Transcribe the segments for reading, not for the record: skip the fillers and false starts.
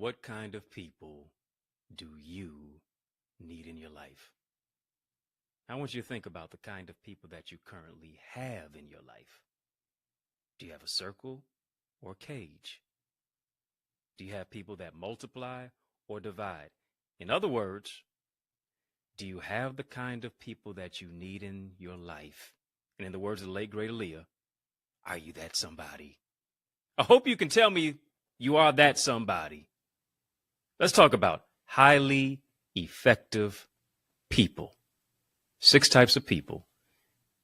What kind of people do you need in your life? I want you to think about the kind of people that you currently have in your life. Do you have a circle or a cage? Do you have people that multiply or divide? In other words, do you have the kind of people that you need in your life? And in the words of the late great Aaliyah, are you that somebody? I hope you can tell me you are that somebody. Let's talk about highly effective people. 6 types of people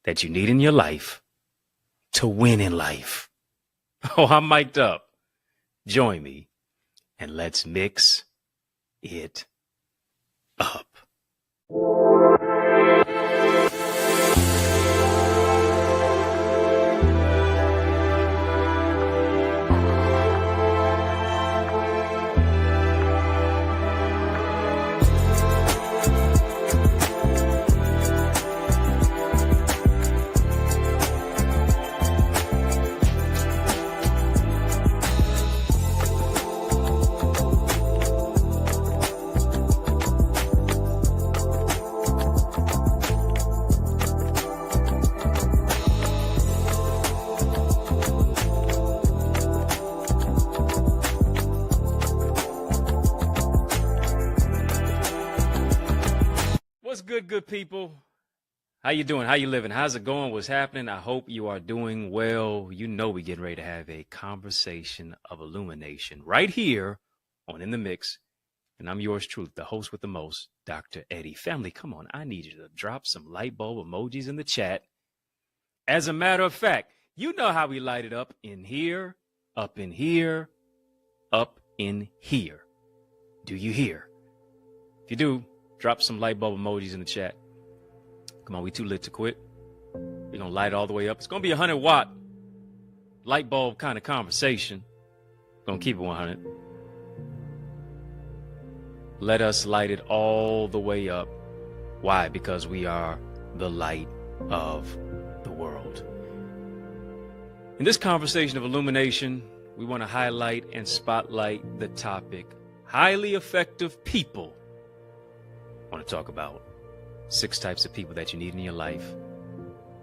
that you need in your life to win in life. Oh, I'm mic'd up. Join me and let's mix it up. What's good people? How you doing? How you living? How's it going? What's happening? I hope you are doing well. You know we're getting ready to have a conversation of illumination right here on In the Mix. And I'm yours truly, the host with the most, Dr. Eddie. Family, come on. I need you to drop some light bulb emojis in the chat. As a matter of fact, you know how we light it up in here, up in here, up in here. Do you hear? If you do, drop some light bulb emojis in the chat. Come on, we too lit to quit. We're going to light it all the way up. It's going to be a 100-watt light bulb kind of conversation. Going to keep it 100. Let us light it all the way up. Why? Because we are the light of the world. In this conversation of illumination, we want to highlight and spotlight the topic, highly effective people. I want to talk about 6 types of people that you need in your life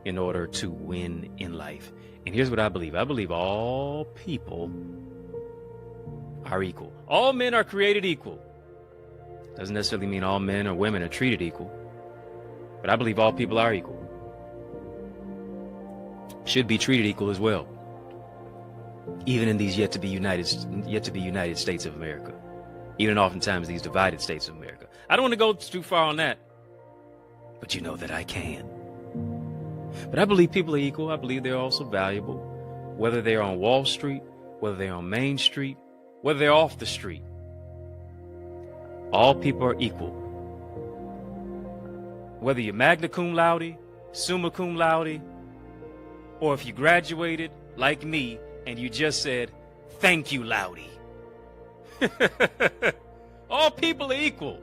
in order to win in life. And here's what I believe. I believe all people are equal. All men are created equal. Doesn't necessarily mean all men or women are treated equal. But I believe all people are equal. Should be treated equal as well. Even in these yet to be United States of America. Even oftentimes these divided states of America. I don't want to go too far on that, but you know that I can. But I believe people are equal. I believe they're also valuable, whether they're on Wall Street, whether they're on Main Street, whether they're off the street. All people are equal. Whether you're magna cum laude, summa cum laude, or if you graduated like me and you just said, thank you, Laude. All people are equal.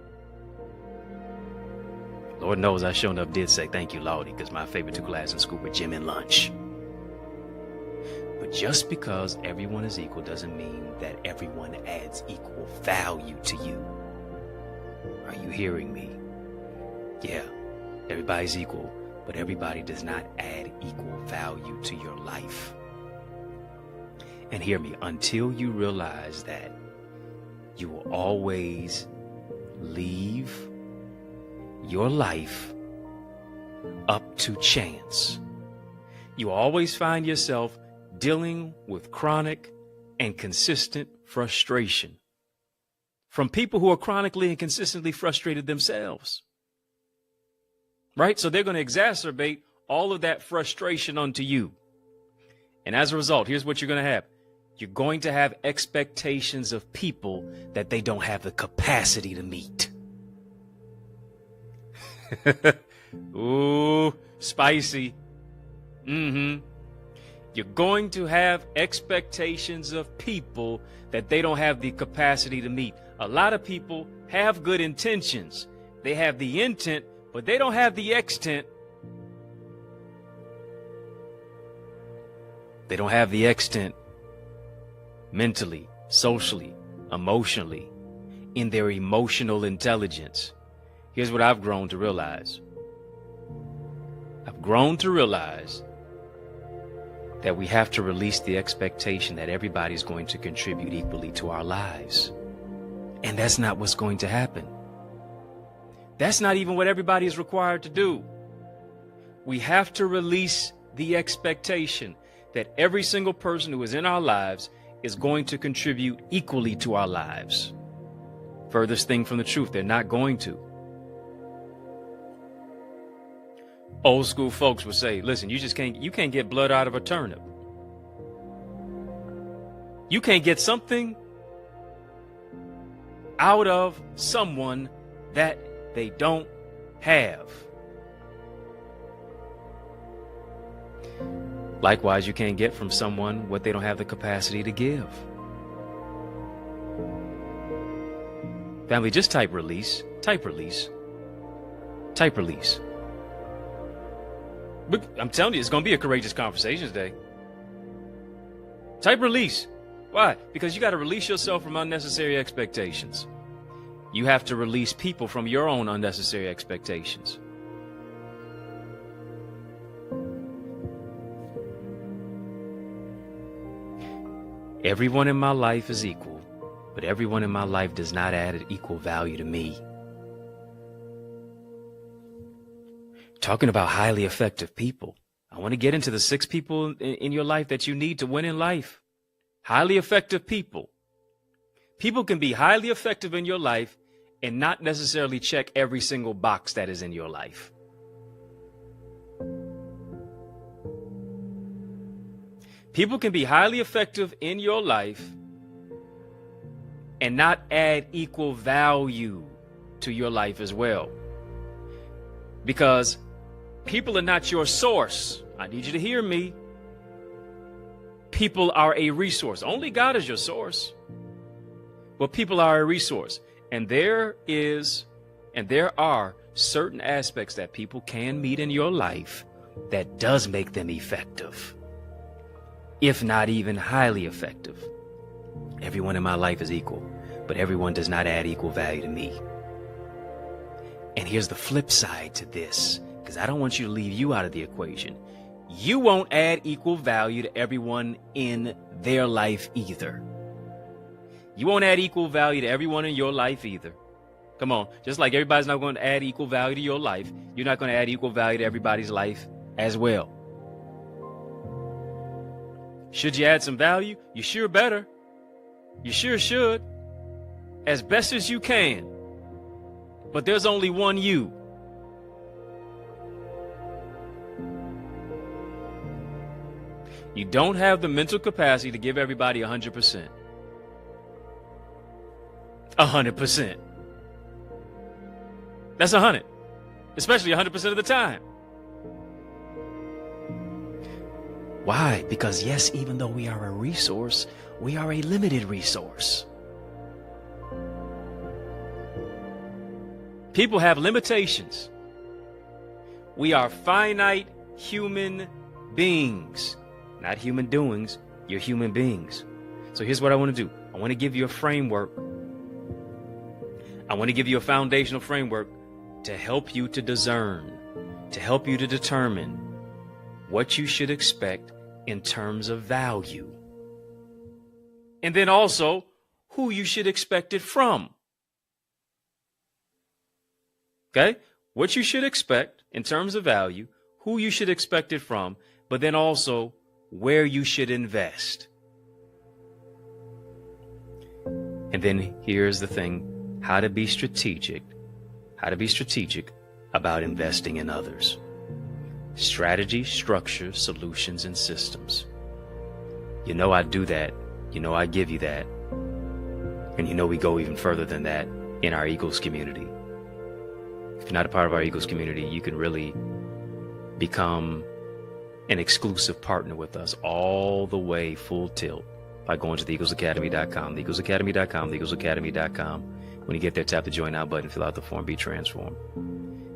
Lord knows I sure enough did say thank you, Laude, because my favorite 2 classes in school were gym and lunch. But just because everyone is equal doesn't mean that everyone adds equal value to you. Are you hearing me? Yeah, everybody's equal, but everybody does not add equal value to your life. And hear me, until you realize that you will always leave your life up to chance. You always find yourself dealing with chronic and consistent frustration from people who are chronically and consistently frustrated themselves. Right? So they're going to exacerbate all of that frustration onto you. And as a result, here's what you're going to have. You're going to have expectations of people that they don't have the capacity to meet. Ooh, spicy. You're going to have expectations of people that they don't have the capacity to meet. A lot of people have good intentions. They have the intent, but they don't have the extent. They don't have the extent mentally, socially, emotionally, in their emotional intelligence. Here's what I've grown to realize. I've grown to realize that we have to release the expectation that everybody's going to contribute equally to our lives. And that's not what's going to happen. That's not even what everybody is required to do. We have to release the expectation that every single person who is in our lives is going to contribute equally to our lives. Furthest thing from the truth, they're not going to. Old school folks would say, listen, you can't get blood out of a turnip. You can't get something out of someone that they don't have. Likewise, you can't get from someone what they don't have the capacity to give. Family, just type release, type release, type release. But I'm telling you, it's going to be a courageous conversations day. Type release. Why? Because you got to release yourself from unnecessary expectations. You have to release people from your own unnecessary expectations. Everyone in my life is equal, but everyone in my life does not add equal value to me. Talking about highly effective people, I want to get into the 6 people in your life that you need to win in life. Highly effective people. People can be highly effective in your life and not necessarily check every single box that is in your life. People can be highly effective in your life and not add equal value to your life as well. Because people are not your source. I need you to hear me. People are a resource. Only God is your source. But people are a resource. And there are certain aspects that people can meet in your life that does make them effective, if not even highly effective. Everyone in my life is equal, but everyone does not add equal value to me. And here's the flip side to this, because I don't want you to leave you out of the equation. You won't add equal value to everyone in their life either. You won't add equal value to everyone in your life either. Come on, just like everybody's not going to add equal value to your life, you're not going to add equal value to everybody's life as well. Should you add some value? You sure better. You sure should. As best as you can. But there's only one you. You don't have the mental capacity to give everybody 100%. 100%. That's 100. Especially 100% of the time. Why? Because yes, even though we are a resource, we are a limited resource. People have limitations. We are finite human beings. Not human doings, you're human beings. So here's what I want to do. I want to give you a framework. I want to give you a foundational framework to help you to discern, to help you to determine what you should expect in terms of value. And then also who you should expect it from. Okay? What you should expect in terms of value, who you should expect it from, but then also where you should invest. And then here's the thing, how to be strategic about investing in others. Strategy, structure, solutions, and systems. You know I do that. You know I give you that. And you know we go even further than that in our Eagles community. If you're not a part of our Eagles community, you can really become an exclusive partner with us all the way full tilt by going to theeaglesacademy.com, theeaglesacademy.com, theeaglesacademy.com. When you get there, tap the Join Now button, fill out the form, be transformed.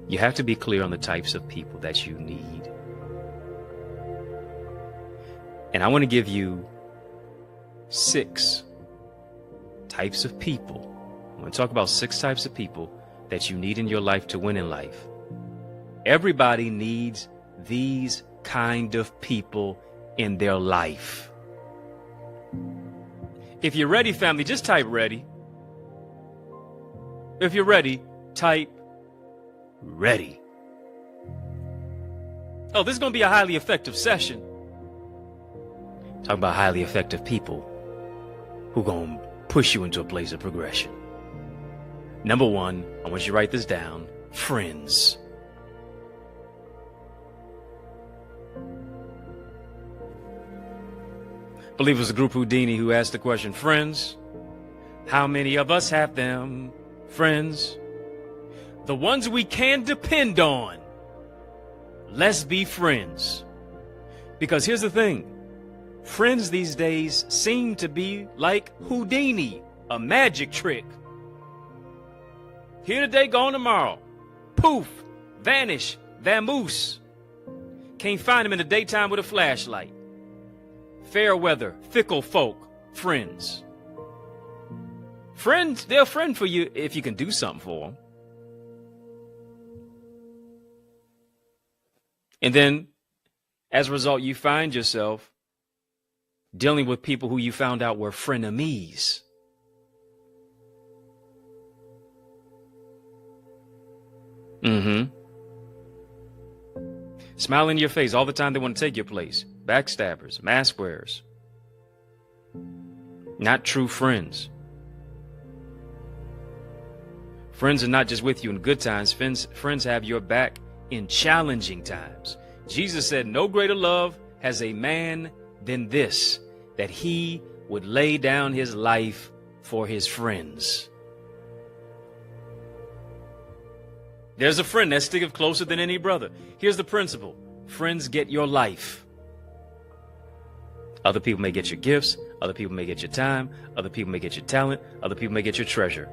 You have to be clear on the types of people that you need. And I want to give you 6 types of people. I'm going to talk about 6 types of people that you need in your life to win in life. Everybody needs these kind of people in their life. If you're ready, family, just type ready. If you're ready, type ready. Oh, this is going to be a highly effective session. Talk about highly effective people who going to push you into a place of progression. Number 1, I want you to write this down. Friends. I believe it was the group Houdini who asked the question, friends, how many of us have them? Friends, the ones we can depend on. Let's be friends. Because here's the thing. Friends these days seem to be like Houdini, a magic trick. Here today, gone tomorrow. Poof, vanish, vamoose. Can't find him in the daytime with a flashlight. Fair weather, fickle folk, friends. Friends, they're a friend for you if you can do something for them. And then, as a result, you find yourself dealing with people who you found out were frenemies. Smile in your face all the time they want to take your place. Backstabbers, mask wearers. Not true friends. Friends are not just with you in good times. Friends have your back in challenging times. Jesus said, no greater love has a man than this, that he would lay down his life for his friends. There's a friend that sticketh closer than any brother. Here's the principle. Friends get your life. Other people may get your gifts. Other people may get your time. Other people may get your talent. Other people may get your treasure.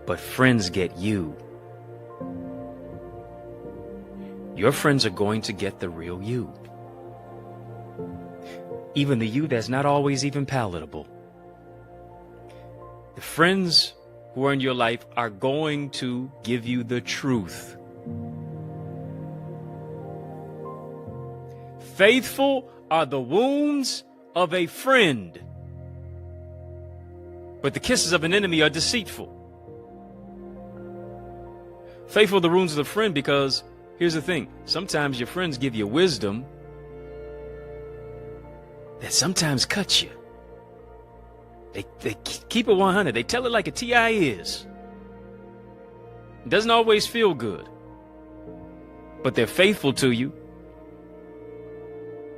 But friends get you. Your friends are going to get the real you. Even the you that's not always even palatable. The friends who are in your life are going to give you the truth. Faithful are the wounds of a friend, but the kisses of an enemy are deceitful. Faithful are the wounds of the friend because, here's the thing, sometimes your friends give you wisdom that sometimes cuts you. They keep it 100. They tell it like a TI is. It doesn't always feel good. But they're faithful to you.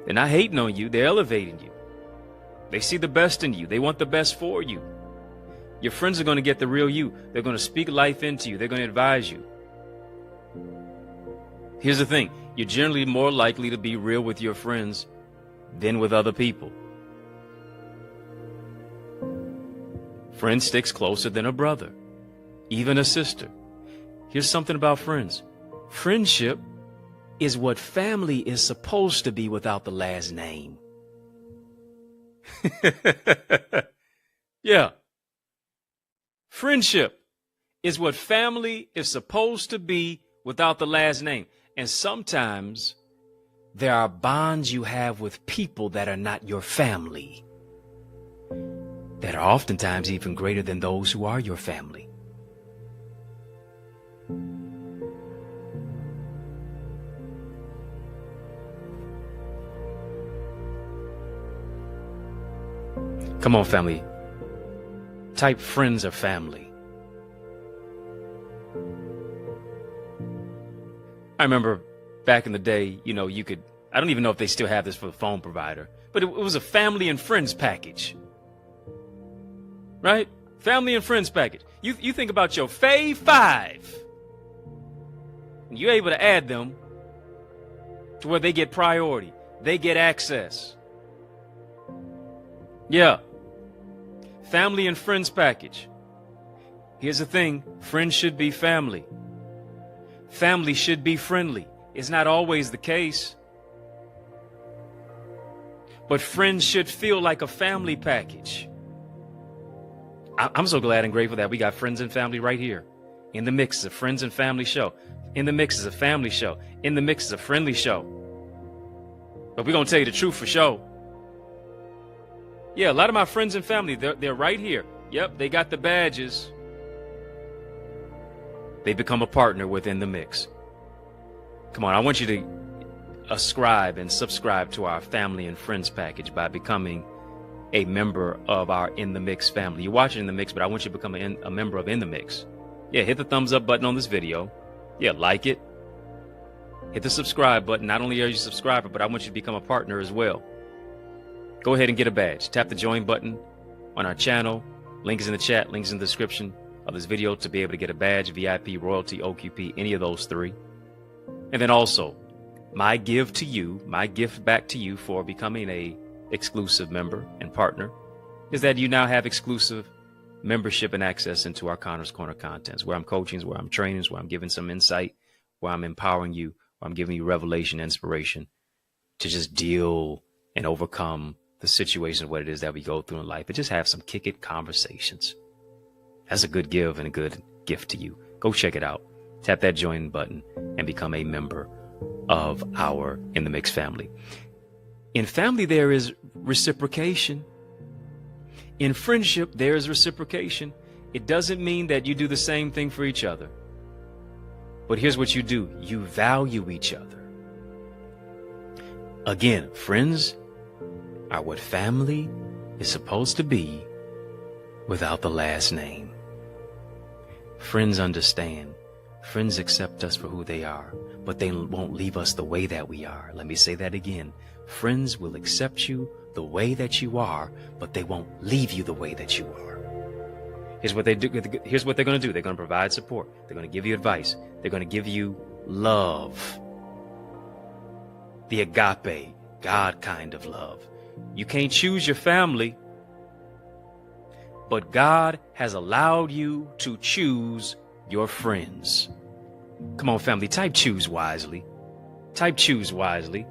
They're not hating on you. They're elevating you. They see the best in you. They want the best for you. Your friends are going to get the real you. They're going to speak life into you. They're going to advise you. Here's the thing. You're generally more likely to be real with your friends than with other people. Friend sticks closer than a brother, even a sister. Here's something about friends. Friendship is what family is supposed to be without the last name. Yeah. Friendship is what family is supposed to be without the last name. And sometimes there are bonds you have with people that are not your family, that are oftentimes even greater than those who are your family. Come on, family. Type friends or family. I remember back in the day, you could, I don't even know if they still have this for the phone provider, but it was a family and friends package. Right? Family and friends package. You think about your fave 5. And you're able to add them to where they get priority. They get access. Yeah. Family and friends package. Here's the thing. Friends should be family. Family should be friendly. It's not always the case. But friends should feel like a family package. I'm so glad and grateful that we got friends and family right here. In the Mix is a friends and family show. In the Mix is a family show. In the Mix is a friendly show. But we're going to tell you the truth for sure. Yeah, a lot of my friends and family, they're right here. Yep, they got the badges. They become a partner within the Mix. Come on, I want you to ascribe and subscribe to our family and friends package by becoming a member of our In the Mix family. You're watching In the Mix, but I want you to become a member of In the Mix. Yeah, hit the thumbs up button on this video. Yeah, like it. Hit the subscribe button. Not only are you a subscriber, but I want you to become a partner as well. Go ahead and get a badge. Tap the join button on our channel. Link is in the chat. Links in the description of this video to be able to get a badge, VIP, royalty, OQP, any of those three. And then also, my gift back to you for becoming a exclusive member and partner is that you now have exclusive membership and access into our Connor's Corner contents, where I'm coaching, where I'm training, where I'm giving some insight, where I'm empowering you, where I'm giving you revelation, inspiration to just deal and overcome the situation of what it is that we go through in life, and just have some kick it conversations. That's a good give and a good gift to you. Go check it out. Tap that join button and become a member of our In the Mix family. In family, there is reciprocation. In friendship, there is reciprocation. It doesn't mean that you do the same thing for each other. But here's what you do. You value each other. Again, friends are what family is supposed to be without the last name. Friends understand. Friends accept us for who they are, but they won't leave us the way that we are. Let me say that again. Friends will accept you the way that you are, but they won't leave you the way that you are. Here's what they do. Here's what they're going to do. They're going to provide support. They're going to give you advice. They're going to give you love. The agape, God kind of love. You can't choose your family, but God has allowed you to choose your friends. Come on, family, type choose wisely. Type choose wisely.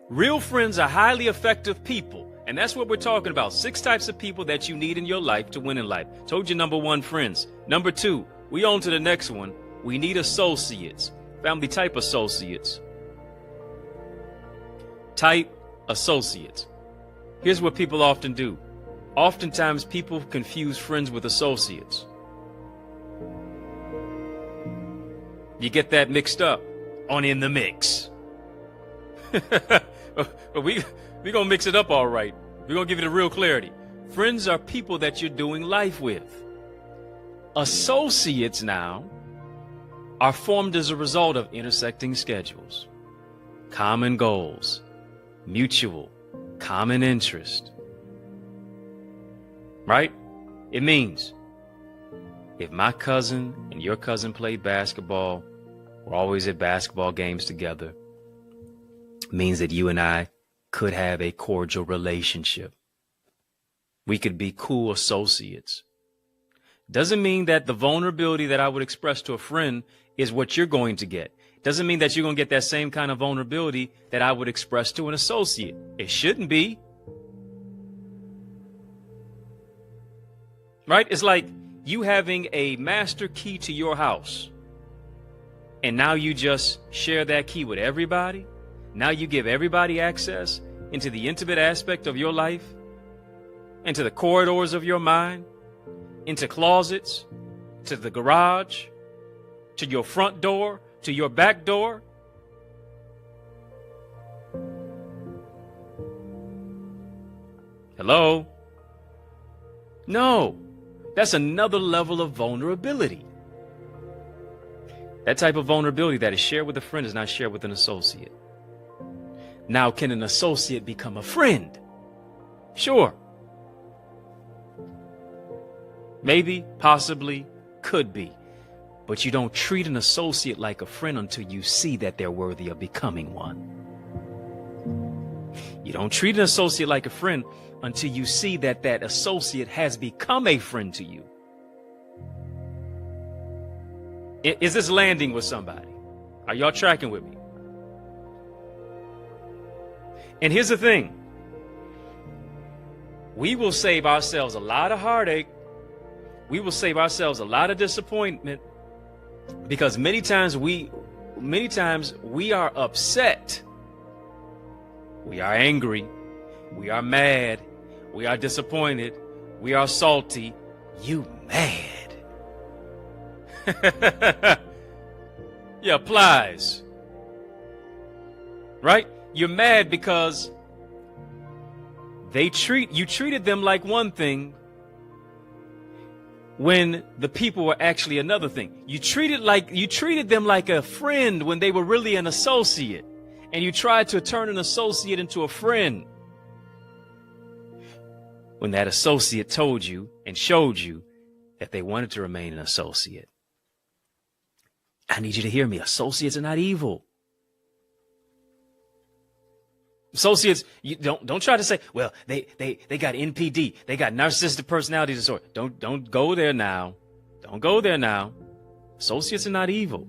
Real friends are highly effective people. And that's what we're talking about. 6 types of people that you need in your life to win in life. Told you number 1, friends. Number 2, we on to the next one. We need associates. Family, type associates. Type associates. Here's what people often do. Oftentimes people confuse friends with associates. You get that mixed up on In the Mix. But we're going to mix it up all right. We're going to give you the real clarity. Friends are people that you're doing life with. Associates now are formed as a result of intersecting schedules, common goals, mutual, common interest. Right? It means if my cousin and your cousin played basketball, we're always at basketball games together, means that you and I could have a cordial relationship. We could be cool associates. Doesn't mean that the vulnerability that I would express to a friend is what you're going to get. Doesn't mean that you're going to get that same kind of vulnerability that I would express to an associate. It shouldn't be. Right? It's like you having a master key to your house, and now you just share that key with everybody. Now you give everybody access into the intimate aspect of your life, into the corridors of your mind, into closets, to the garage, to your front door, to your back door. Hello? No, that's another level of vulnerability. That type of vulnerability that is shared with a friend is not shared with an associate. Now, can an associate become a friend? Sure. Maybe, possibly, could be. But you don't treat an associate like a friend until you see that they're worthy of becoming one. You don't treat an associate like a friend until you see that that associate has become a friend to you. Is this landing with somebody? Are y'all tracking with me? And here's the thing. we will save ourselves a lot of heartache. We will save ourselves a lot of disappointment, because many times we are upset. We are angry. We are mad. We are disappointed. We are salty. You mad. Yeah, applies. Right? You're mad because you treated them like one thing when the people were actually another thing. You treated them like a friend when they were really an associate, and you tried to turn an associate into a friend when that associate told you and showed you that they wanted to remain an associate. I need you to hear me. Associates are not evil. Associates, you don't try to say, well, they got NPD, they got narcissistic personality disorder. Don't go there now. Don't go there now. Associates are not evil.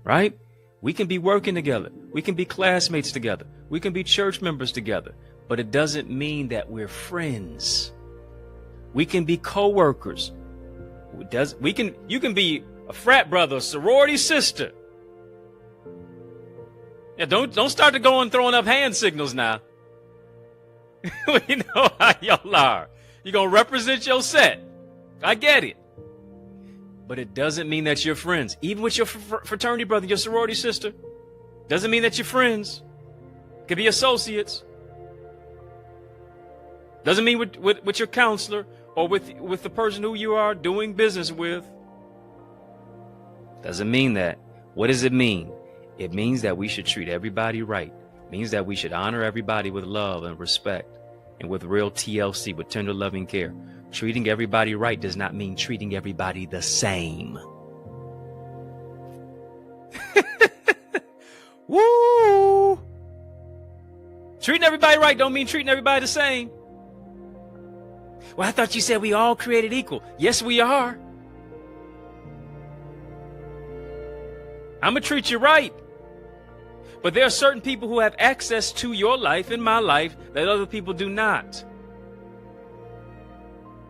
Right? We can be working together. We can be classmates together. We can be church members together. But it doesn't mean that we're friends. We can be co-workers. You can be a frat brother, a sorority sister. Yeah, don't start to go and throwing up hand signals now. We know how y'all are. You're going to represent your set. I get it. But it doesn't mean that you're friends. Even with your fraternity brother, your sorority sister, doesn't mean that you're friends. Could be associates. Doesn't mean with your counselor or with the person who you are doing business with. Doesn't mean that. What does it mean? It means that we should treat everybody right. It means that we should honor everybody with love and respect and with real TLC, with tender loving care. Treating everybody right does not mean treating everybody the same. Woo! Treating everybody right don't mean treating everybody the same. Well, I thought you said we all created equal. Yes, we are. I'm going to treat you right. But there are certain people who have access to your life and my life that other people do not.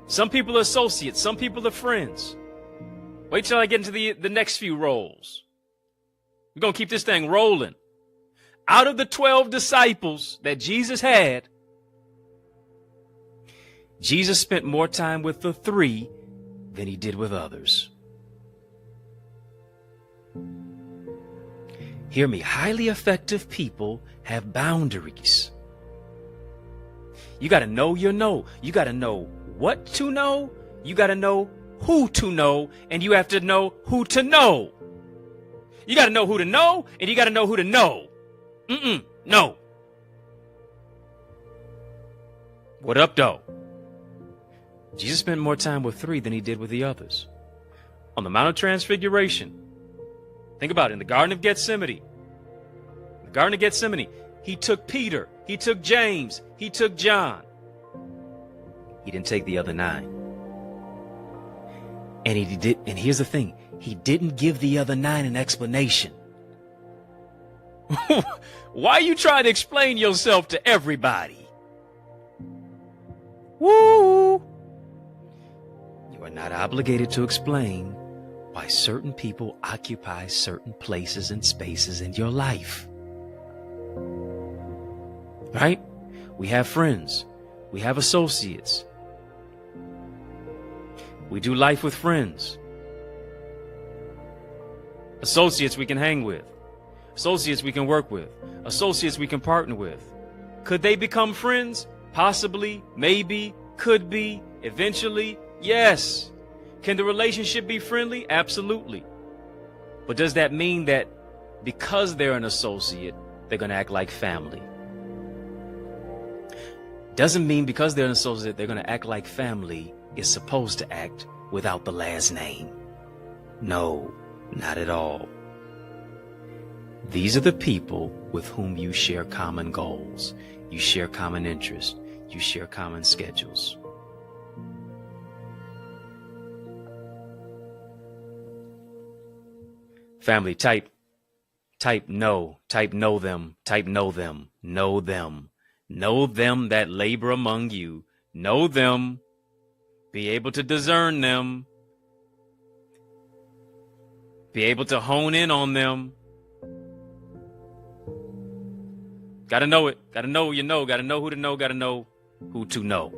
Some people are associates. Some people are friends. Wait till I get into the next few roles. We're going to keep this thing rolling. Out of the 12 disciples that Jesus had, Jesus spent more time with the 3 than he did with others. Hear me, highly effective people have boundaries. You got to know your no. You got to know what to know. You got to know who to know, and you have to know who to know. You got to know who to know, and you got to know who to know. No. What up, though? Jesus spent more time with 3 than he did with the others. On the Mount of Transfiguration, think about it. In the Garden of Gethsemane, he took Peter, he took James, he took John. He didn't take the other 9. And here's the thing, he didn't give the other 9 an explanation. Why are you trying to explain yourself to everybody? Woo! You are not obligated to explain why certain people occupy certain places and spaces in your life. Right? We have friends. We have associates. We do life with friends. Associates we can hang with. Associates we can work with. Associates we can partner with. Could they become friends? Possibly, maybe, could be, eventually, yes. Can the relationship be friendly? Absolutely. But does that mean that because they're an associate, they're going to act like family? Doesn't mean because they're an associate, they're going to act like family is supposed to act without the last name. No, not at all. These are the people with whom you share common goals. You share common interests. You share common schedules. Family, type no them, know them. Know them that labor among you. Know them. Be able to discern them. Be able to hone in on them. Gotta know it. Gotta know who you know. Gotta know who to know. Gotta know who to know.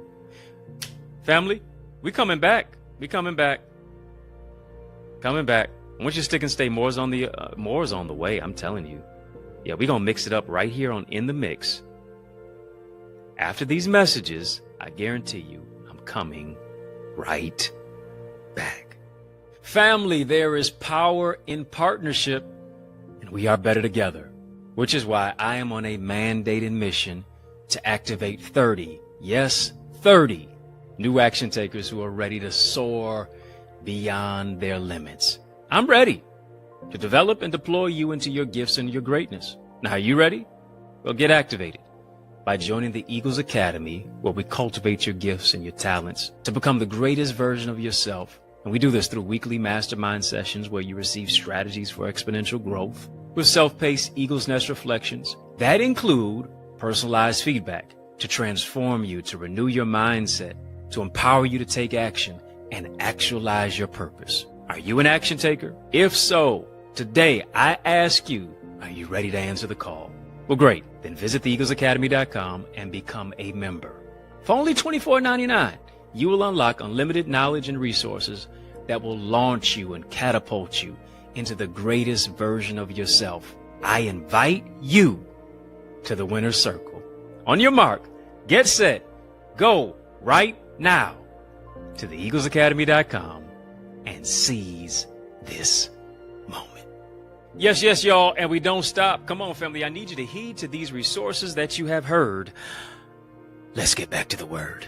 Family, we coming back. We coming back. Coming back. I want you to stick and stay. More is on the way. I'm telling you. Yeah, we're gonna mix it up right here on In the Mix. After these messages, I guarantee you, I'm coming right back. Family, there is power in partnership, and we are better together. Which is why I am on a mandated mission to activate 30, yes, 30 new action takers who are ready to soar beyond their limits. I'm ready to develop and deploy you into your gifts and your greatness. Now, are you ready? Well, get activated by joining the Eagles Academy, where we cultivate your gifts and your talents to become the greatest version of yourself. And we do this through weekly mastermind sessions where you receive strategies for exponential growth with self-paced Eagles Nest reflections that include personalized feedback to transform you, to renew your mindset, to empower you to take action and actualize your purpose. Are you an action taker? If so, today I ask you, are you ready to answer the call? Well, great. Then visit theeaglesacademy.com and become a member. For only $24.99, you will unlock unlimited knowledge and resources that will launch you and catapult you into the greatest version of yourself. I invite you to the winner's circle. On your mark, get set, go right now to theeaglesacademy.com and seize this moment. Yes, y'all, and we don't stop. Come on, family. I need you to heed to these resources that you have heard. Let's get back to the word.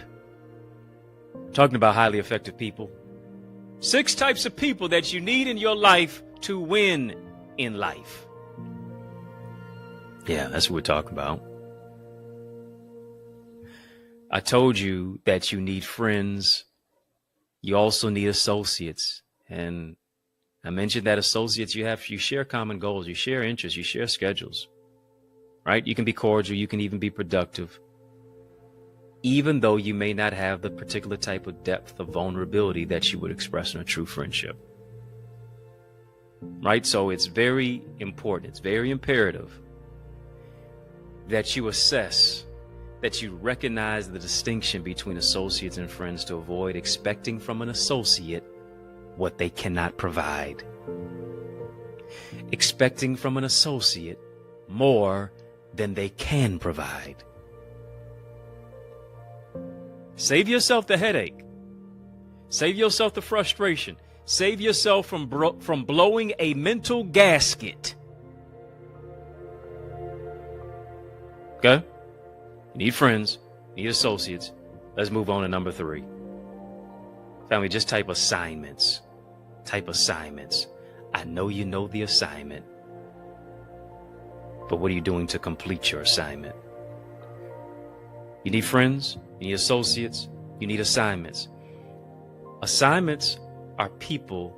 Talking about highly effective people. 6 types of people that you need in your life to win in life. Yeah, that's what we're talking about. I told you that you need friends. You also need associates. And I mentioned that associates, you share common goals, you share interests, you share schedules, right? You can be cordial, you can even be productive, even though you may not have the particular type of depth of vulnerability that you would express in a true friendship, right? So it's very important, it's very imperative that you assess, that you recognize the distinction between associates and friends to avoid expecting from an associate what they cannot provide. Expecting from an associate more than they can provide. Save yourself the headache. Save yourself the frustration. Save yourself from blowing a mental gasket. Okay? You need friends. You need associates. Let's move on to number 3. Family, just type assignments. Type assignments. I know you know the assignment, but what are you doing to complete your assignment? You need friends, you need associates, you need assignments. Assignments are people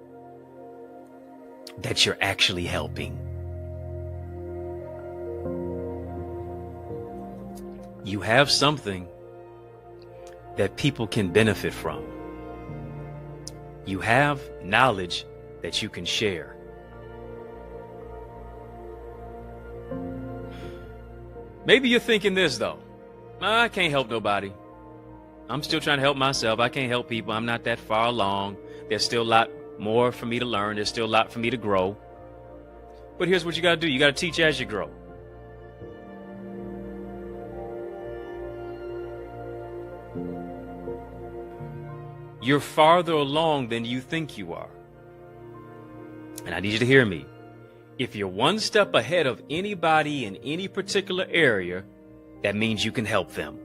that you're actually helping. You have something that people can benefit from. You have knowledge that you can share. Maybe you're thinking this, though. I can't help nobody. I'm still trying to help myself. I can't help people. I'm not that far along. There's still a lot more for me to learn. There's still a lot for me to grow. But here's what you got to do. You got to teach as you grow. You're farther along than you think you are. And I need you to hear me. If you're one step ahead of anybody in any particular area, that means you can help them.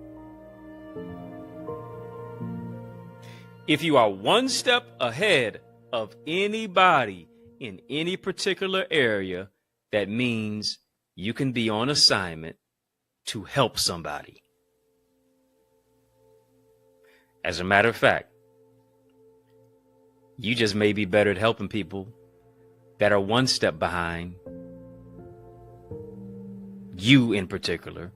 If you are one step ahead of anybody in any particular area, that means you can be on assignment to help somebody. As a matter of fact, you just may be better at helping people that are one step behind you in particular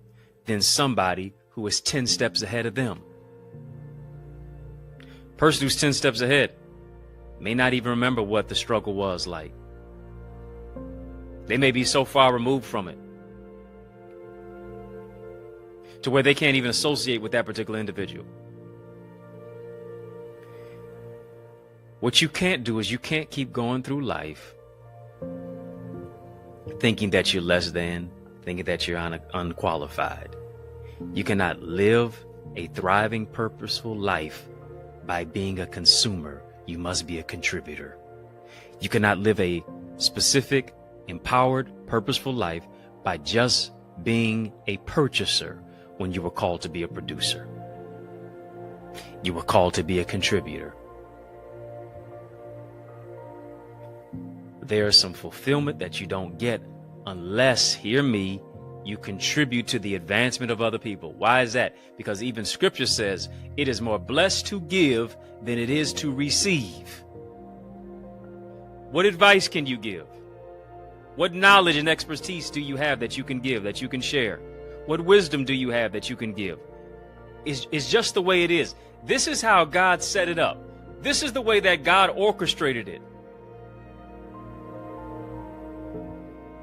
than somebody who is 10 steps ahead of them. Person who's 10 steps ahead may not even remember what the struggle was like. They may be so far removed from it to where they can't even associate with that particular individual. What you can't do is you can't keep going through life thinking that you're less than, thinking that you're unqualified. You cannot live a thriving, purposeful life by being a consumer. You must be a contributor. You cannot live a specific, empowered, purposeful life by just being a purchaser when you were called to be a producer. You were called to be a contributor. There's some fulfillment that you don't get unless, hear me, you contribute to the advancement of other people. Why is that? Because even scripture says it is more blessed to give than it is to receive. What advice can you give? What knowledge and expertise do you have that you can give, that you can share? What wisdom do you have that you can give? It's just the way it is. This is how God set it up. This is the way that God orchestrated it.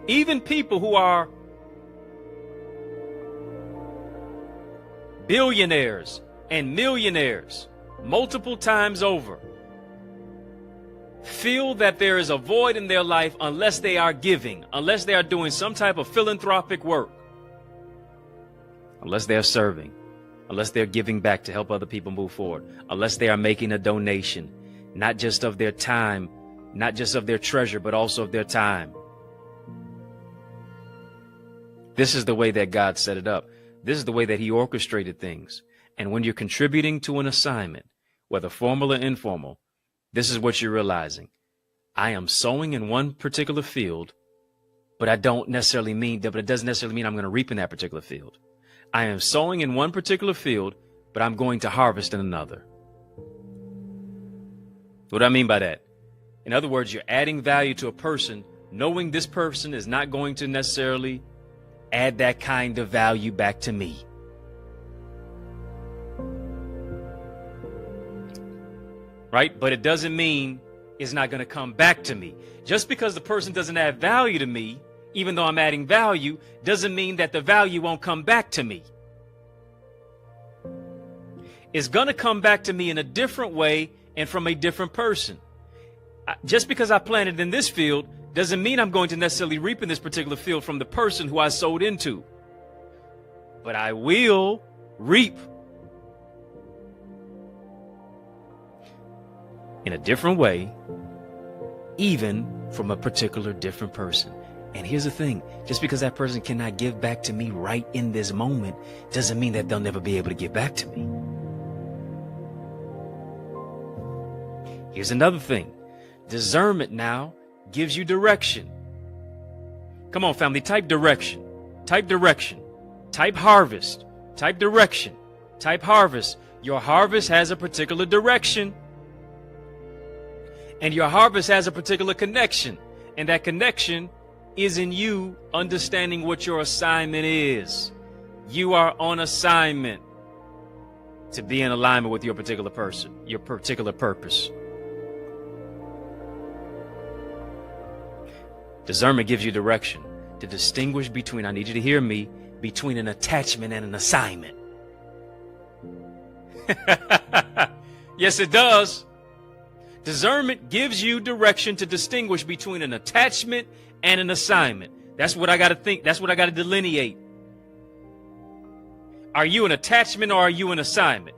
Even people who are billionaires and millionaires multiple times over feel that there is a void in their life unless they are giving, unless they are doing some type of philanthropic work, unless they are serving, unless they're giving back to help other people move forward, unless they are making a donation, not just of their time, not just of their treasure, but also of their time. This is the way that God set it up. This is the way that he orchestrated things. And when you're contributing to an assignment, whether formal or informal, this is what you're realizing. I am sowing in one particular field, but it doesn't necessarily mean I'm going to reap in that particular field. I am sowing in one particular field, but I'm going to harvest in another. What do I mean by that? In other words, you're adding value to a person, knowing this person is not going to necessarily add that kind of value back to me. Right? But it doesn't mean it's not going to come back to me. Just because the person doesn't add value to me, even though I'm adding value, doesn't mean that the value won't come back to me. It's going to come back to me in a different way and from a different person. Just because I planted in this field doesn't mean I'm going to necessarily reap in this particular field from the person who I sowed into. But I will reap in a different way, even from a particular different person. And here's the thing, just because that person cannot give back to me right in this moment doesn't mean that they'll never be able to give back to me. Here's another thing. Discernment now gives you direction. Come on, family, type direction. Type direction. Type harvest. Type direction. Type harvest. Your harvest has a particular direction. And your harvest has a particular connection. And that connection is in you understanding what your assignment is. You are on assignment to be in alignment with your particular person, your particular purpose. Discernment gives you direction to distinguish between, I need you to hear me, between an attachment and an assignment. Yes, it does. Discernment gives you direction to distinguish between an attachment and an assignment. That's what I got to think. That's what I got to delineate. Are you an attachment or are you an assignment?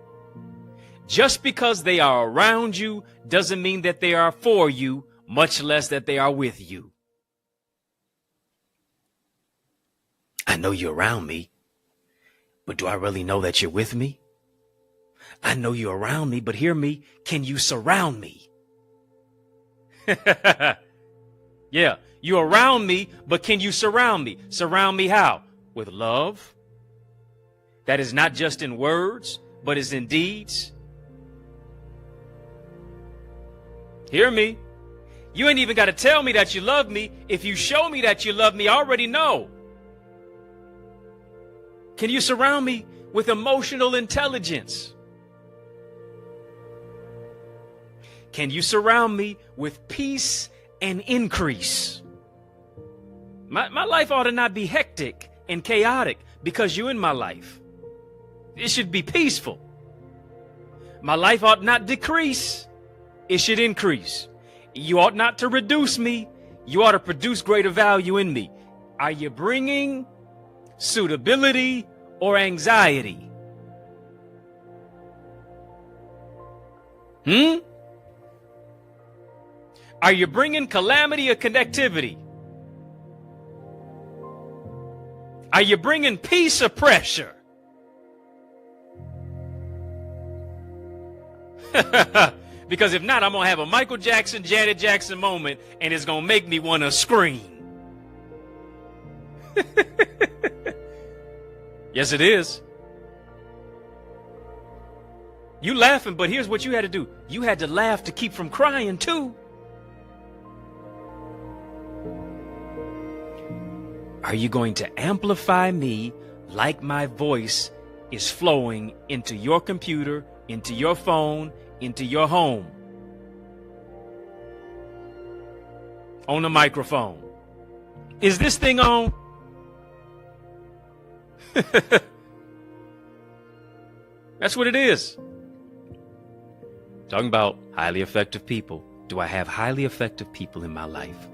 Just because they are around you doesn't mean that they are for you, much less that they are with you. I know you're around me, but do I really know that you're with me? I know you're around me, but hear me, can you surround me? Yeah, you're around me, but can you surround me? Surround me how? With love. That is not just in words, but is in deeds. Hear me. You ain't even got to tell me that you love me. If you show me that you love me, I already know. Can you surround me with emotional intelligence? Can you surround me with peace and increase? My life ought to not be hectic and chaotic because you're in my life. It should be peaceful. My life ought not decrease. It should increase. You ought not to reduce me. You ought to produce greater value in me. Are you bringing suitability or anxiety? Are you bringing calamity or connectivity? Are you bringing peace or pressure? Because if not, I'm going to have a Michael Jackson, Janet Jackson moment, and it's going to make me want to scream. Yes, it is. You laughing, but here's what you had to do. You had to laugh to keep from crying, too. Are you going to amplify me like my voice is flowing into your computer, into your phone, into your home? On the microphone. Is this thing on? That's what it is. Talking about highly effective people. Do I have highly effective people in my life?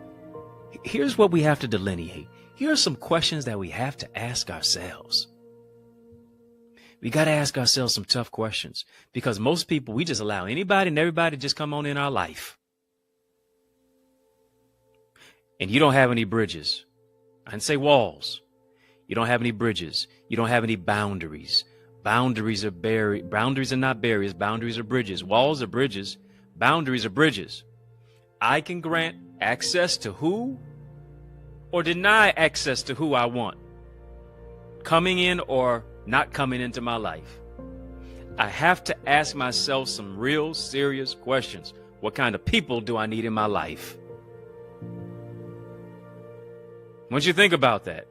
Here's what we have to delineate. Here are some questions that we have to ask ourselves. We got to ask ourselves some tough questions because most people, we just allow anybody and everybody to just come on in our life. And you don't have any bridges. I didn't say walls. You don't have any bridges. You don't have any boundaries. Boundaries are boundaries are not barriers. Boundaries are bridges. Walls are bridges. Boundaries are bridges. I can grant access to who or deny access to who I want, coming in or not coming into my life. I have to ask myself some real serious questions. What kind of people do I need in my life? Once you think about that,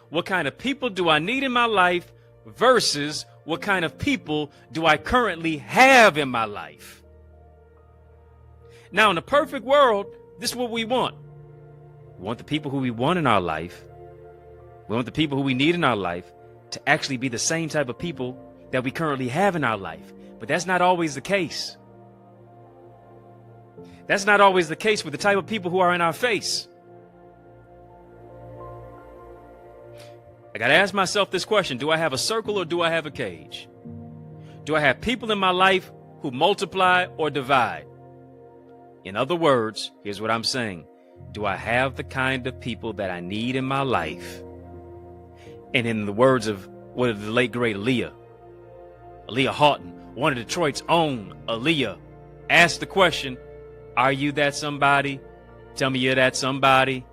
what kind of people do I need in my life versus what kind of people do I currently have in my life? Now, in a perfect world, this is what we want. We want the people who we want in our life. We want the people who we need in our life to actually be the same type of people that we currently have in our life. But that's not always the case. That's not always the case with the type of people who are in our face. I got to ask myself this question. Do I have a circle or do I have a cage? Do I have people in my life who multiply or divide? In other words, here's what I'm saying. Do I have the kind of people that I need in my life? And in the words of the late great Aaliyah Houghton, one of Detroit's own Aaliyah, asked the question, are you that somebody? Tell me you're that somebody.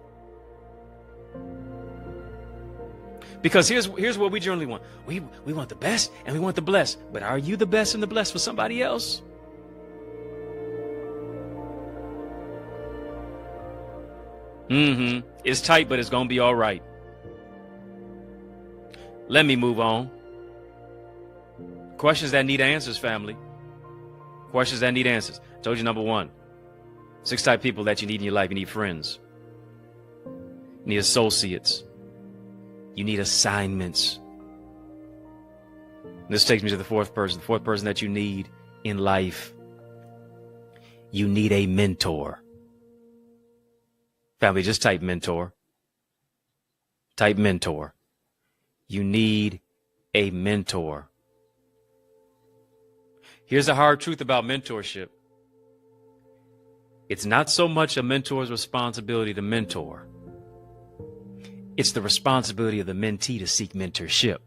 Because here's what we generally want. We want the best and we want the blessed. But are you the best and the blessed for somebody else? It's tight, but it's going to be all right. Let me move on. Questions that need answers, family. Questions that need answers. I told you number 1. 6 type people that you need in your life. You need friends. You need associates. You need assignments. This takes me to the 4th person. The 4th person that you need in life. You need a mentor. Family, just type mentor. Type mentor. You need a mentor. Here's the hard truth about mentorship. It's not so much a mentor's responsibility to mentor. It's the responsibility of the mentee to seek mentorship.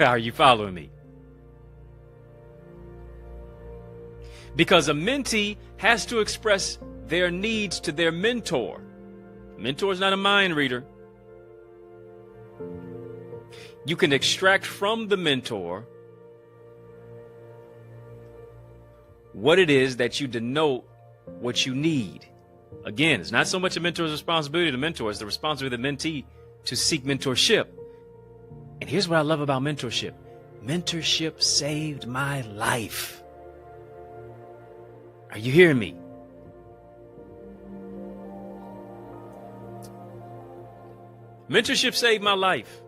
Are you following me? Because a mentee has to express their needs to their mentor. Mentor is not a mind reader. You can extract from the mentor what it is that you denote what you need. Again, it's not so much a mentor's responsibility to mentor, it's the responsibility of the mentee to seek mentorship. And here's what I love about mentorship. Mentorship saved my life. Are you hearing me? Mentorship saved my life.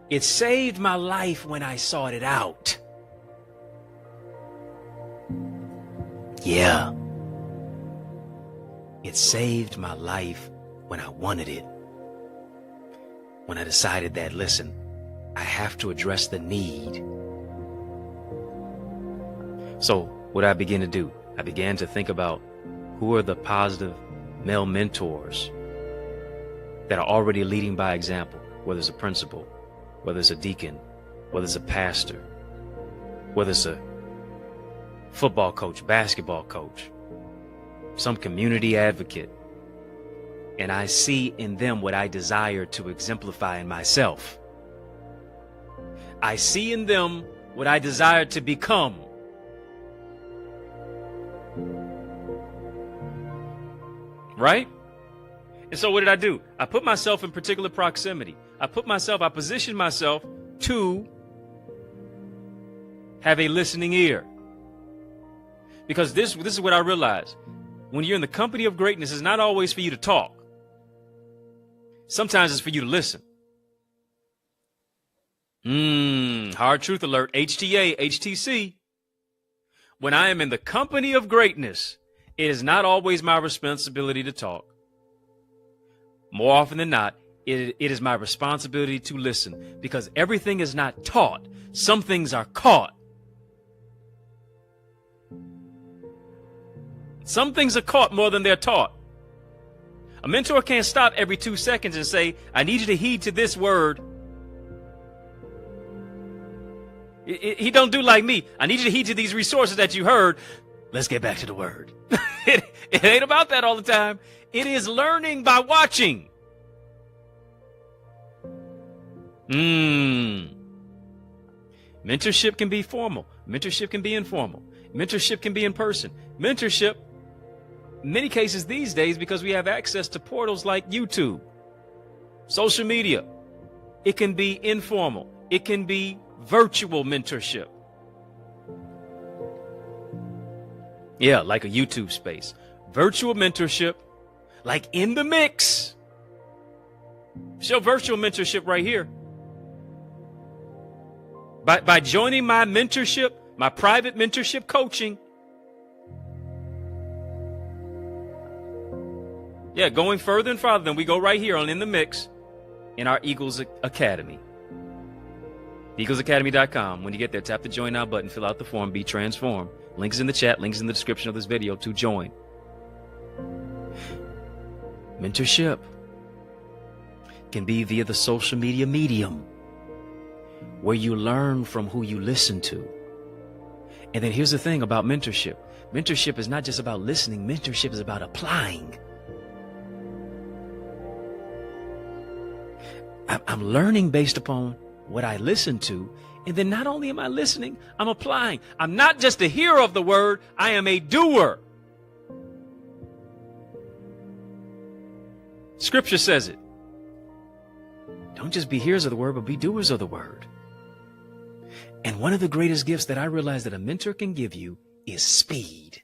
It saved my life when I sought it out. Yeah. It saved my life when I wanted it. When I decided that, listen, I have to address the need. So what I began to do, I began to think about who are the positive male mentors that are already leading by example, whether it's a principal, whether it's a deacon, whether it's a pastor, whether it's a football coach, basketball coach, some community advocate. And I see in them what I desire to exemplify in myself. I see in them what I desire to become. Right? And so what did I do? I put myself in particular proximity. I positioned myself to have a listening ear. Because this is what I realized. When you're in the company of greatness, it's not always for you to talk. Sometimes it's for you to listen. Hard truth alert, HTA, HTC. When I am in the company of greatness, it is not always my responsibility to talk. More often than not, it is my responsibility to listen, because everything is not taught. Some things are caught. Some things are caught more than they're taught. A mentor can't stop every 2 seconds and say, I need you to heed to this word. He don't do like me. I need you to heed to these resources that you heard. Let's get back to the word. It ain't about that all the time. It is learning by watching. Mentorship can be formal. Mentorship can be informal. Mentorship can be in person. Mentorship, in many cases these days, because we have access to portals like YouTube, social media, it can be informal. It can be virtual mentorship. Yeah, like a YouTube space. Virtual mentorship, like in the mix. Show virtual mentorship right here. By joining my mentorship, my private mentorship coaching. Yeah, going further and farther, then we go right here on In the Mix in our Eagles Academy. EaglesAcademy.com. When you get there, tap the Join Now button, fill out the form, be transformed. Links in the chat, links in the description of this video to join. Mentorship can be via the social media medium, where you learn from who you listen to. And then here's the thing about mentorship. Mentorship is not just about listening. Mentorship is about applying. I'm learning based upon what I listen to. And then not only am I listening, I'm applying. I'm not just a hearer of the word. I am a doer. Scripture says it. Don't just be hearers of the word, but be doers of the word. And one of the greatest gifts that I realize that a mentor can give you is speed.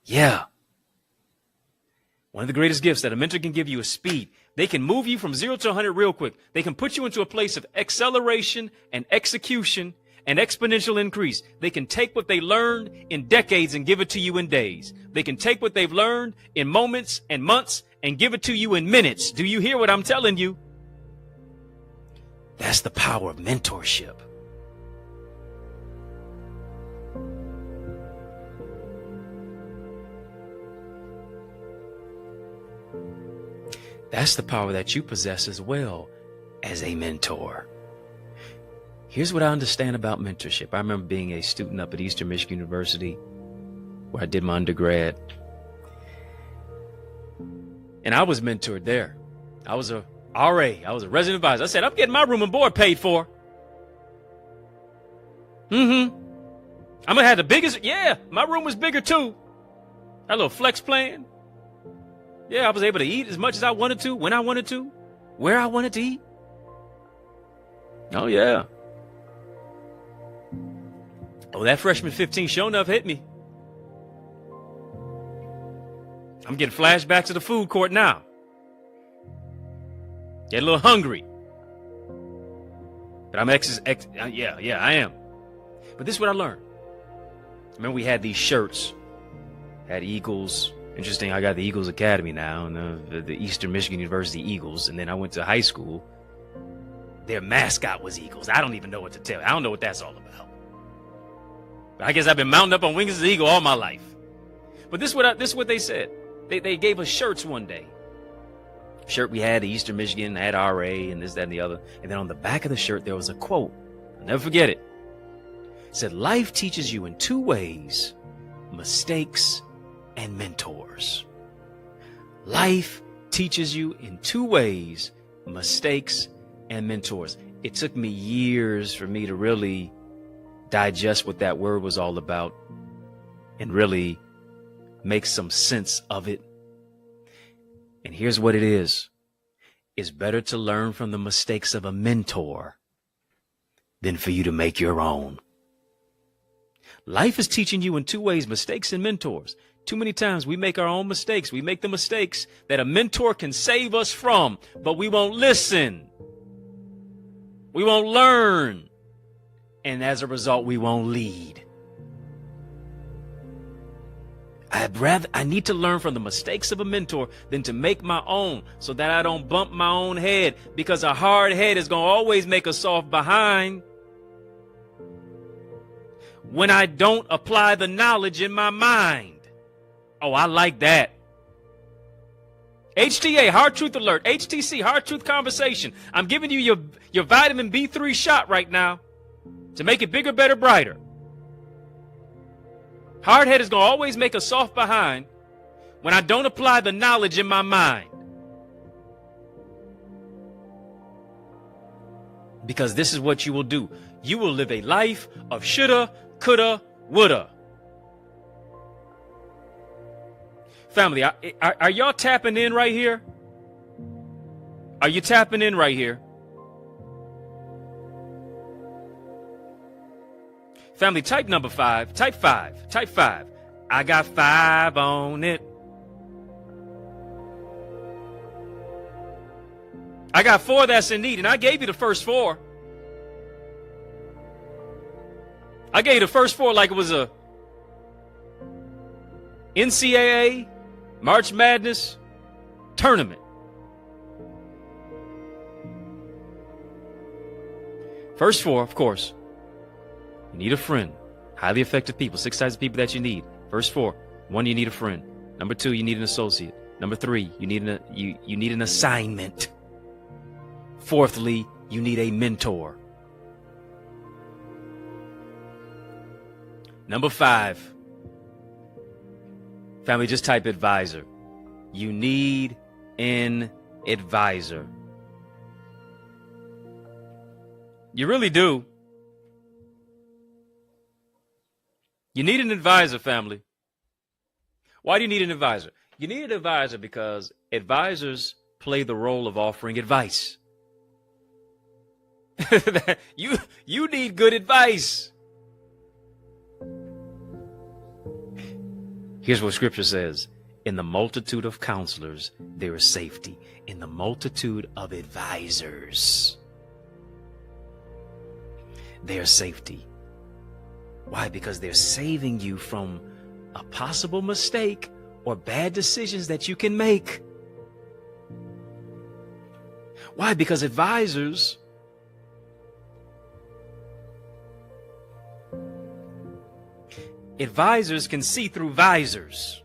Yeah. One of the greatest gifts that a mentor can give you is speed. They can move you from 0 to 100 real quick. They can put you into a place of acceleration and execution and exponential increase. They can take what they learned in decades and give it to you in days. They can take what they've learned in moments and months and give it to you in minutes. Do you hear what I'm telling you? That's the power of mentorship. That's the power that you possess as well as a mentor. Here's what I understand about mentorship. I remember being a student up at Eastern Michigan University, where I did my undergrad. And I was mentored there. I was a RA. I was a resident advisor. I said, I'm getting my room and board paid for. I'm going to have the biggest. Yeah, my room was bigger too. That little flex plan. Yeah, I was able to eat as much as I wanted to, when I wanted to, where I wanted to eat. Oh, yeah. Oh, that freshman 15 sure enough hit me. I'm getting flashbacks to the food court now. Get a little hungry. But I'm yeah, I am. But this is what I learned. Remember, we had these shirts, had Eagles. Interesting, I got the Eagles Academy now, and the Eastern Michigan University Eagles. And then I went to high school. Their mascot was Eagles. I don't even know what to tell you. I don't know what that's all about. But I guess I've been mounting up on wings as an eagle all my life. But this is what they said. They gave us shirts one day. Shirt we had, the Eastern Michigan, had RA, and this, that, and the other. And then on the back of the shirt, there was a quote. I'll never forget it. It said, life teaches you in two ways, mistakes and mentors. Life teaches you in two ways, mistakes and mentors. It took me years for me to really digest what that word was all about and really make some sense of it. And here's what it is. It's better to learn from the mistakes of a mentor than for you to make your own. Life is teaching you in two ways, mistakes and mentors. Too many times we make our own mistakes. We make the mistakes that a mentor can save us from, but we won't listen. We won't learn. And as a result, we won't lead. I need to learn from the mistakes of a mentor than to make my own so that I don't bump my own head, because a hard head is going to always make a soft behind when I don't apply the knowledge in my mind. Oh, I like that. HTA, Hard Truth Alert. HTC, Hard Truth Conversation. I'm giving you your vitamin B3 shot right now to make it bigger, better, brighter. Hard head is going to always make a soft behind when I don't apply the knowledge in my mind. Because this is what you will do. You will live a life of shoulda, coulda, woulda. Family, are y'all tapping in right here? Are you tapping in right here? Family, type number 5. Type 5. Type 5. I got 5 on it. I got 4 that's in need, and I gave you the first 4. I gave you the first 4 like it was a NCAA March Madness tournament. First 4, of course. You need a friend. Highly effective people. 6 types of people that you need. First 4. 1, you need a friend. Number 2, you need an associate. Number 3, you need an assignment. Fourthly, you need a mentor. Number 5. Family, just type advisor. You need an advisor. You really do. You need an advisor, family. Why do you need an advisor? You need an advisor because advisors play the role of offering advice. You need good advice. Here's what scripture says. In the multitude of counselors, there is safety. In the multitude of advisors, there's safety. Why? Because they're saving you from a possible mistake or bad decisions that you can make. Why? Because advisors can see through visors.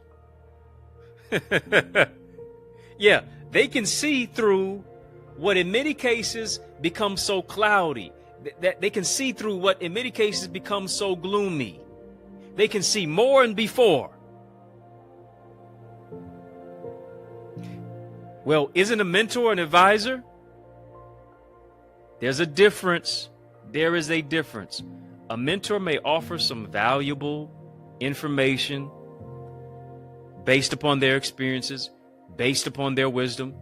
Yeah, they can see through what in many cases becomes so cloudy. That they can see through what in many cases becomes so gloomy. They can see more and before. Well, isn't a mentor an advisor? There's a difference. There is a difference. A mentor may offer some valuable information based upon their experiences, based upon their wisdom.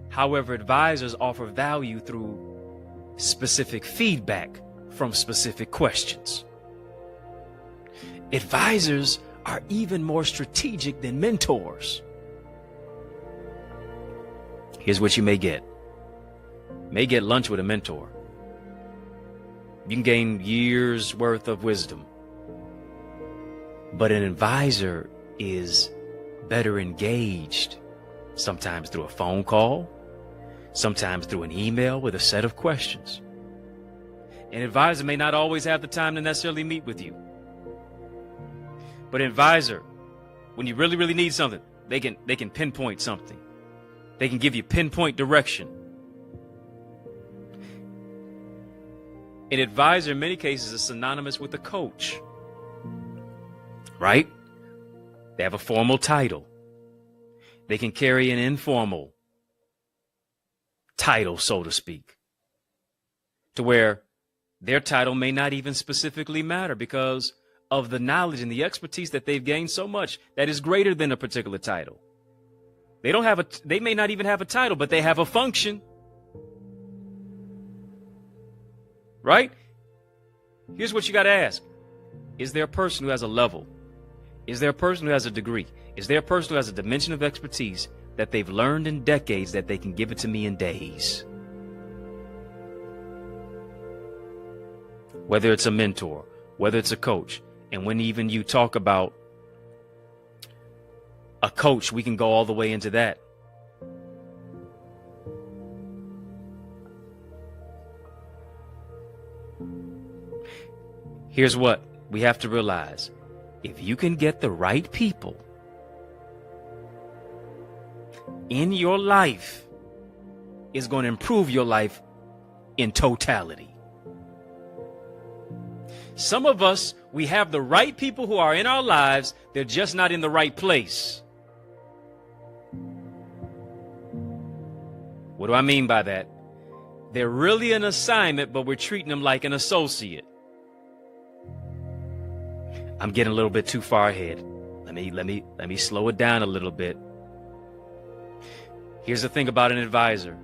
However, advisors offer value through specific feedback from specific questions. Advisors are even more strategic than mentors. Here's what you may get. May get lunch with a mentor. You can gain years worth of wisdom. But an advisor is better engaged, sometimes through a phone call, sometimes through an email with a set of questions. An advisor may not always have the time to necessarily meet with you. But an advisor, when you really, really need something, they can pinpoint something. They can give you pinpoint direction. An advisor in many cases is synonymous with a coach, right? They have a formal title. They can carry an informal title, so to speak, to where their title may not even specifically matter because of the knowledge and the expertise that they've gained so much that is greater than a particular title. They may not even have a title, but they have a function. Right? Here's what you got to ask. Is there a person who has a level? Is there a person who has a degree? Is there a person who has a dimension of expertise that they've learned in decades that they can give it to me in days? Whether it's a mentor, whether it's a coach, and when even you talk about a coach, we can go all the way into that. Here's what we have to realize. If you can get the right people in your life, it's going to improve your life in totality. Some of us, we have the right people who are in our lives. They're just not in the right place. What do I mean by that? They're really an assignment, but we're treating them like an associate. I'm getting a little bit too far ahead. Let me slow it down a little bit. Here's the thing about an advisor.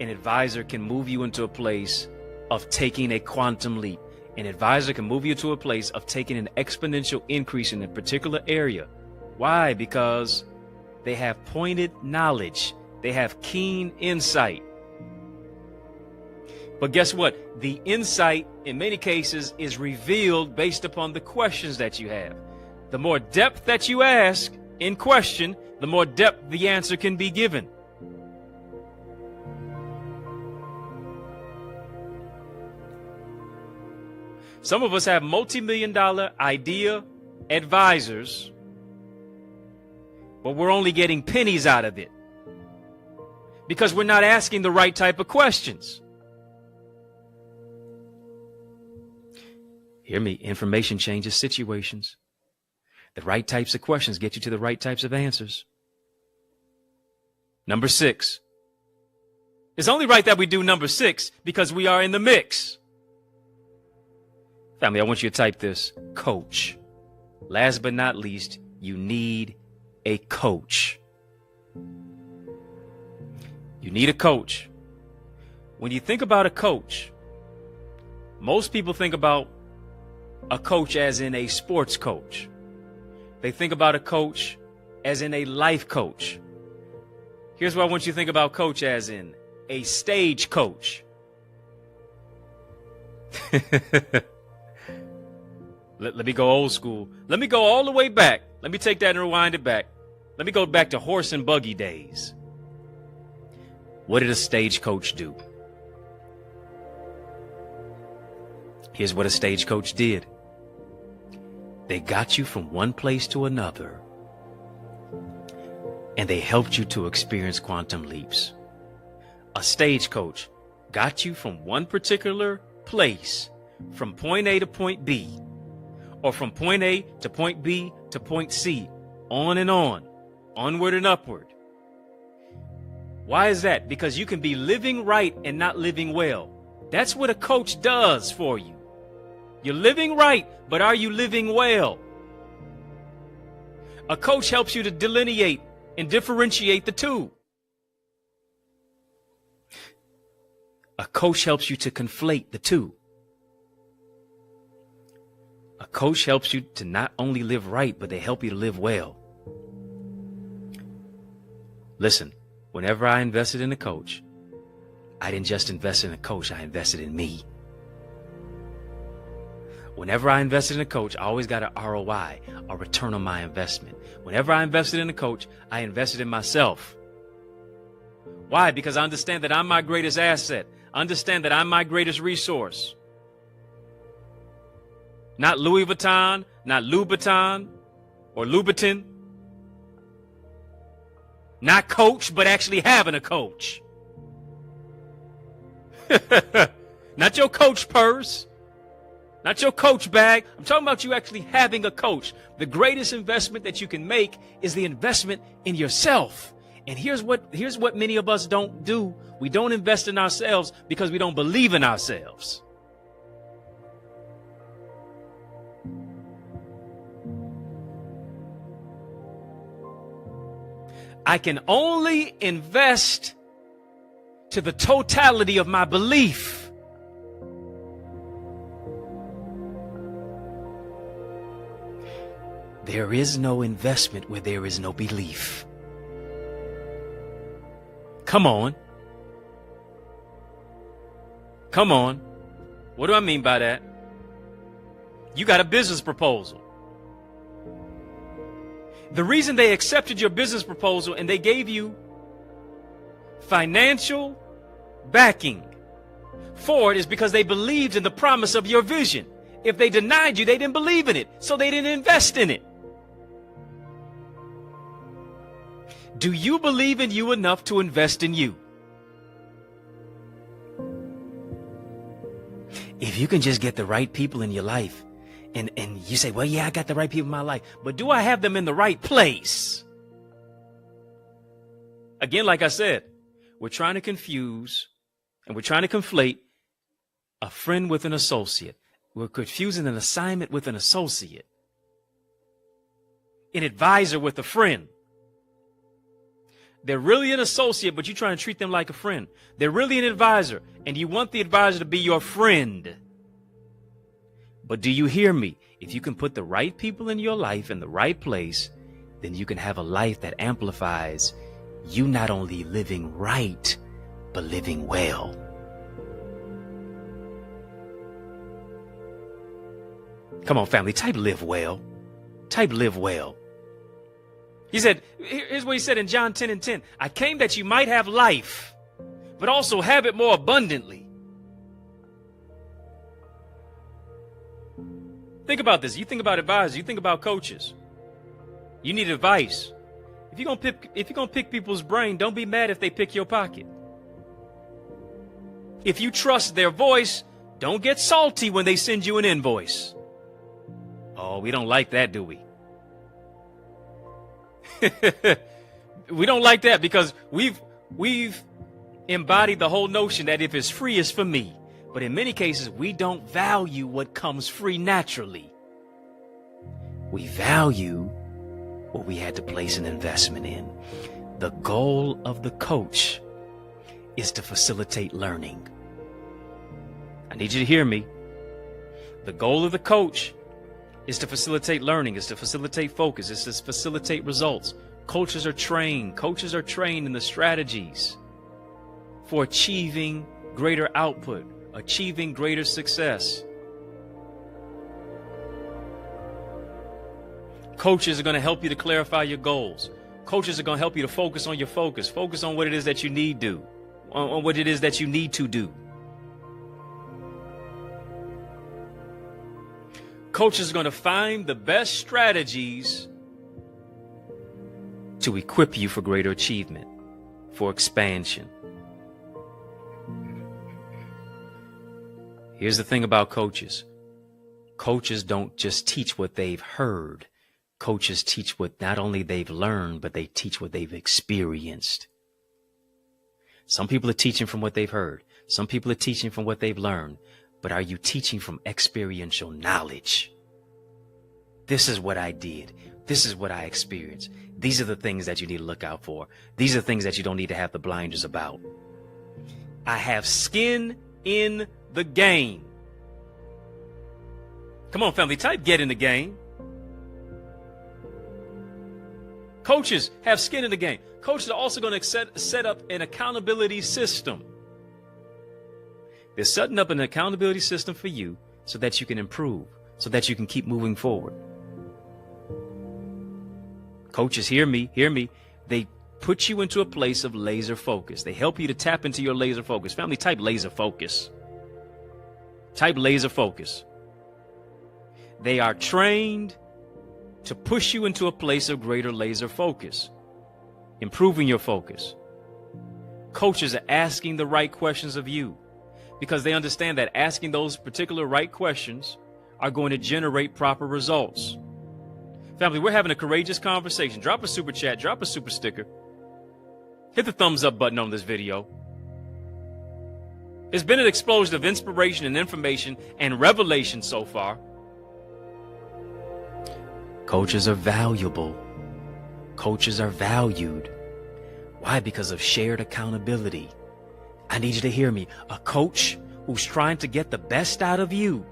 An advisor can move you into a place of taking a quantum leap. An advisor can move you to a place of taking an exponential increase in a particular area. Why? Because they have pointed knowledge. They have keen insight. But guess what? The insight, in many cases, is revealed based upon the questions that you have. The more depth that you ask in question, the more depth the answer can be given. Some of us have multi-million-dollar idea advisors, but we're only getting pennies out of it because we're not asking the right type of questions. Hear me, information changes situations. The right types of questions get you to the right types of answers. Number 6. It's only right that we do number 6 because we are in the mix. Family, I want you to type this: coach. Last but not least, you need a coach. You need a coach. When you think about a coach, most people think about a coach as in a sports coach. They think about a coach as in a life coach. Here's what I want you to think about coach as in a stage coach. Let me go old school. Let me go all the way back. Let me take that and rewind it back. Let me go back to horse and buggy days. What did a stagecoach do? Here's what a stagecoach did. They got you from one place to another, and they helped you to experience quantum leaps. A stagecoach got you from one particular place, from point A to point B, or from point A to point B to point C, on and on, onward and upward. Why is that? Because you can be living right and not living well. That's what a coach does for you. You're living right, but are you living well? A coach helps you to delineate and differentiate the two. A coach helps you to conflate the two. A coach helps you to not only live right, but they help you to live well. Listen, whenever I invested in a coach, I didn't just invest in a coach, I invested in me. Whenever I invested in a coach, I always got an ROI, a return on my investment. Whenever I invested in a coach, I invested in myself. Why? Because I understand that I'm my greatest asset. I understand that I'm my greatest resource. Not Louis Vuitton, not Louboutin or Louboutin. Not coach, but actually having a coach. Not your coach purse. Not your coach bag. I'm talking about you actually having a coach. The greatest investment that you can make is the investment in yourself. And here's what many of us don't do. We don't invest in ourselves because we don't believe in ourselves. I can only invest to the totality of my belief. There is no investment where there is no belief. Come on. Come on. What do I mean by that? You got a business proposal. The reason they accepted your business proposal and they gave you financial backing for it is because they believed in the promise of your vision. If they denied you, they didn't believe in it, so they didn't invest in it. Do you believe in you enough to invest in you? If you can just get the right people in your life, and you say, well, yeah, I got the right people in my life, but do I have them in the right place? Again, like I said, we're trying to confuse and we're trying to conflate a friend with an associate. We're confusing an assignment with an associate, an advisor with a friend. They're really an associate, but you're trying to treat them like a friend. They're really an advisor, and you want the advisor to be your friend. But do you hear me? If you can put the right people in your life in the right place, then you can have a life that amplifies you not only living right, but living well. Come on, family, type live well. Type live well. He said, here's what he said in John 10:10. I came that you might have life, but also have it more abundantly. Think about this. You think about advisors. You think about coaches. You need advice. If you're gonna pick people's brain, don't be mad if they pick your pocket. If you trust their voice, don't get salty when they send you an invoice. Oh, we don't like that, do we? We don't like that because we've embodied the whole notion that if it's free, it's for me. But in many cases, we don't value what comes free naturally. We value what we had to place an investment in. The goal of the coach is to facilitate learning. I need you to hear me. The goal of the coach is to facilitate learning, is to facilitate focus, is to facilitate results. Coaches are trained in the strategies for achieving greater output, achieving greater success. Coaches are going to help you to clarify your goals. Coaches are going to help you to focus on your focus on what it is that you need to do, on what it is that you need to do. Coaches are going to find the best strategies to equip you for greater achievement, for expansion. Here's the thing about coaches. Coaches don't just teach what they've heard. Coaches teach what not only they've learned, but they teach what they've experienced. Some people are teaching from what they've heard. Some people are teaching from what they've learned. But are you teaching from experiential knowledge? This is what I did. This is what I experienced. These are the things that you need to look out for. These are things that you don't need to have the blinders about. I have skin in the game. Come on, family, type get in the game. Coaches have skin in the game. Coaches are also going to set up an accountability system. They're setting up an accountability system for you so that you can improve, so that you can keep moving forward. Coaches, hear me. They put you into a place of laser focus. They help you to tap into your laser focus. Family, type laser focus. Type laser focus. They are trained to push you into a place of greater laser focus, improving your focus. Coaches are asking the right questions of you because they understand that asking those particular right questions are going to generate proper results. Family, we're having a courageous conversation. Drop a super chat, drop a super sticker. Hit the thumbs up button on this video. It's been an explosion of inspiration and information and revelation so far. Coaches are valuable. Coaches are valued. Why? Because of shared accountability. I need you to hear me. A coach who's trying to get the best out of you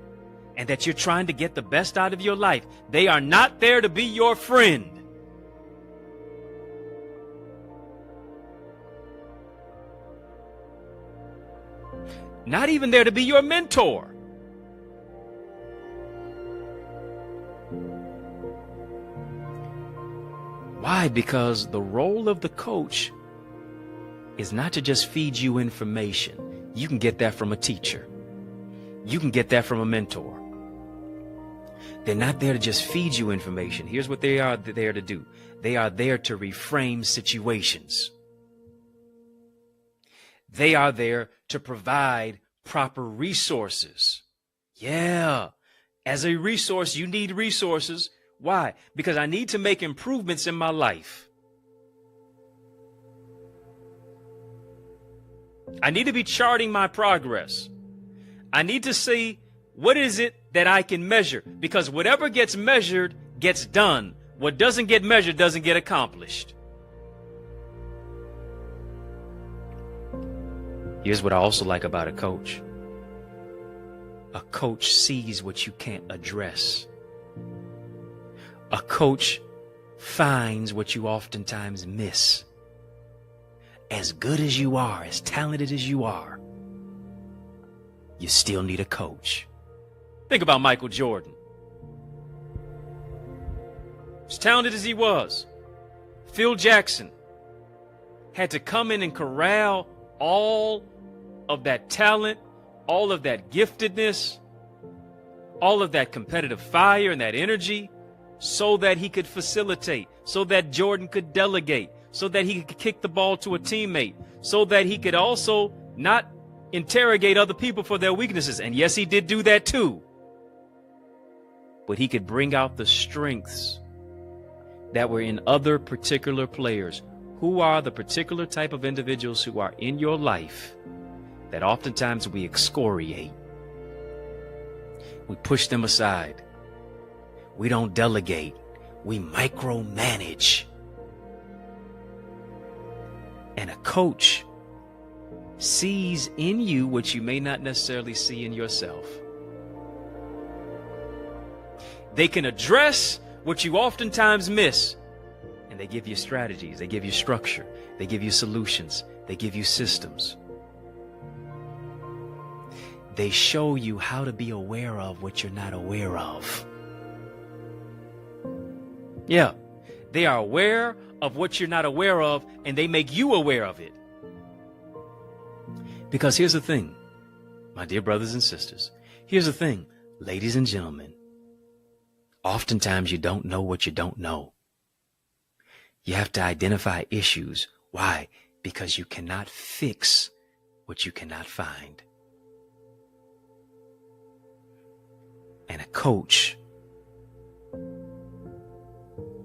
and that you're trying to get the best out of your life, they are not there to be your friend. Not even there to be your mentor. Why? Because the role of the coach is not to just feed you information. You can get that from a teacher. You can get that from a mentor. They're not there to just feed you information. Here's what they are there to do. They are there to reframe situations. They are there to provide proper resources. Yeah. As a resource, you need resources. Why? Because I need to make improvements in my life. I need to be charting my progress. I need to see what is it that I can measure, because whatever gets measured gets done. What doesn't get measured doesn't get accomplished. Here's what I also like about a coach. A coach sees what you can't address. A coach finds what you oftentimes miss. As good as you are, as talented as you are, you still need a coach. Think about Michael Jordan. As talented as he was, Phil Jackson had to come in and corral all of that talent, all of that giftedness, all of that competitive fire and that energy, so that he could facilitate, so that Jordan could delegate, so that he could kick the ball to a teammate, so that he could also not interrogate other people for their weaknesses. And yes, he did do that too. But he could bring out the strengths that were in other particular players. Who are the particular type of individuals who are in your life that oftentimes we excoriate? We push them aside. We don't delegate. We micromanage. And a coach sees in you what you may not necessarily see in yourself. They can address what you oftentimes miss, and they give you strategies, they give you structure, they give you solutions, they give you systems. They show you how to be aware of what you're not aware of. Yeah, they are aware of what you're not aware of, and they make you aware of it. Because here's the thing, my dear brothers and sisters, here's the thing, ladies and gentlemen, oftentimes you don't know what you don't know. You have to identify issues. Why? Because you cannot fix what you cannot find. And a coach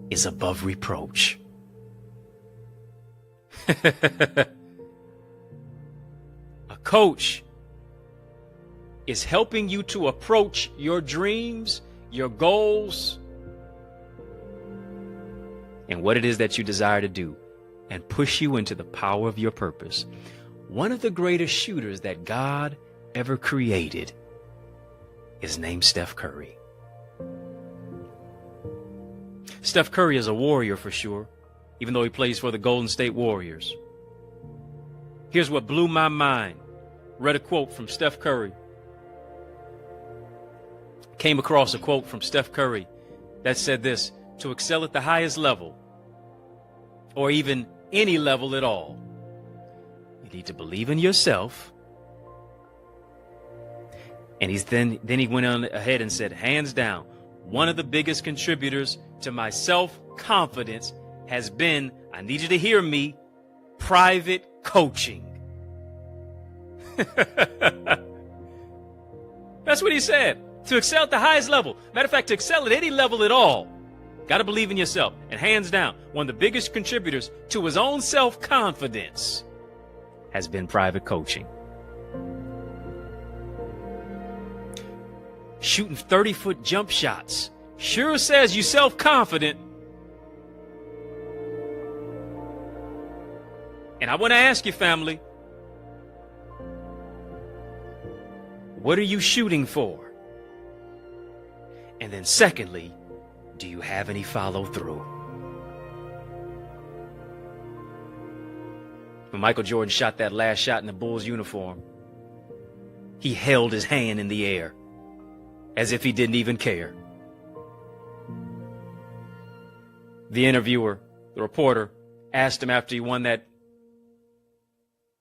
is above reproach. A coach is helping you to approach your dreams, your goals, in what it is that you desire to do and push you into the power of your purpose. One of the greatest shooters that God ever created is named Steph Curry. Steph Curry is a warrior for sure, even though he plays for the Golden State Warriors. Here's what blew my mind. Read a quote from Steph Curry. Came across a quote from Steph Curry that said this: to excel at the highest level, or even any level at all, you need to believe in yourself. And then he went on ahead and said, hands down, one of the biggest contributors to my self-confidence has been, I need you to hear me, private coaching. That's what he said. To excel at the highest level. Matter of fact, to excel at any level at all, got to believe in yourself. And hands down, one of the biggest contributors to his own self-confidence has been private coaching. Shooting 30-foot jump shots sure says you self-confident. And I want to ask you, family, what are you shooting for? And then secondly, do you have any follow through? When Michael Jordan shot that last shot in the Bulls uniform, he held his hand in the air as if he didn't even care. The interviewer, the reporter, asked him after he won that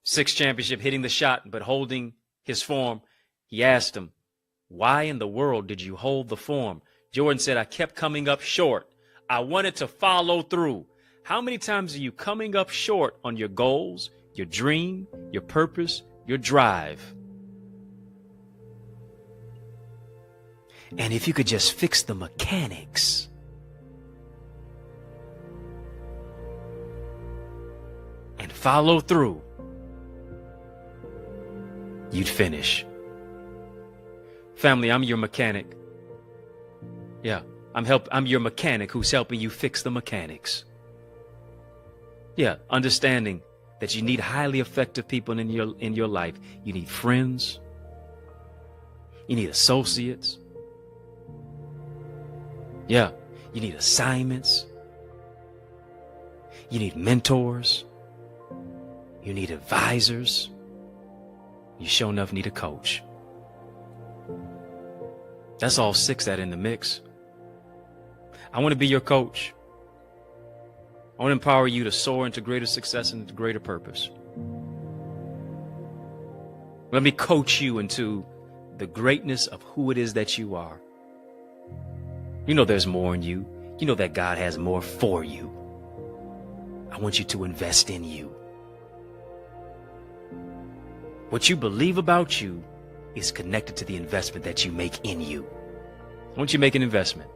sixth championship, hitting the shot but holding his form. He asked him, why in the world did you hold the form? Jordan said, I kept coming up short. I wanted to follow through. How many times are you coming up short on your goals, your dream, your purpose, your drive? And if you could just fix the mechanics, and follow through, you'd finish. Family, I'm your mechanic. Yeah, I'm your mechanic who's helping you fix the mechanics. Yeah, understanding that you need highly effective people in your life. You need friends. You need associates. Yeah, you need assignments. You need mentors. You need advisors. You sure enough need a coach. That's all six that in the mix. I want to be your coach. I want to empower you to soar into greater success and into greater purpose. Let me coach you into the greatness of who it is that you are. You know there's more in you. You know that God has more for you. I want you to invest in you. What you believe about you is connected to the investment that you make in you. I want you to make an investment.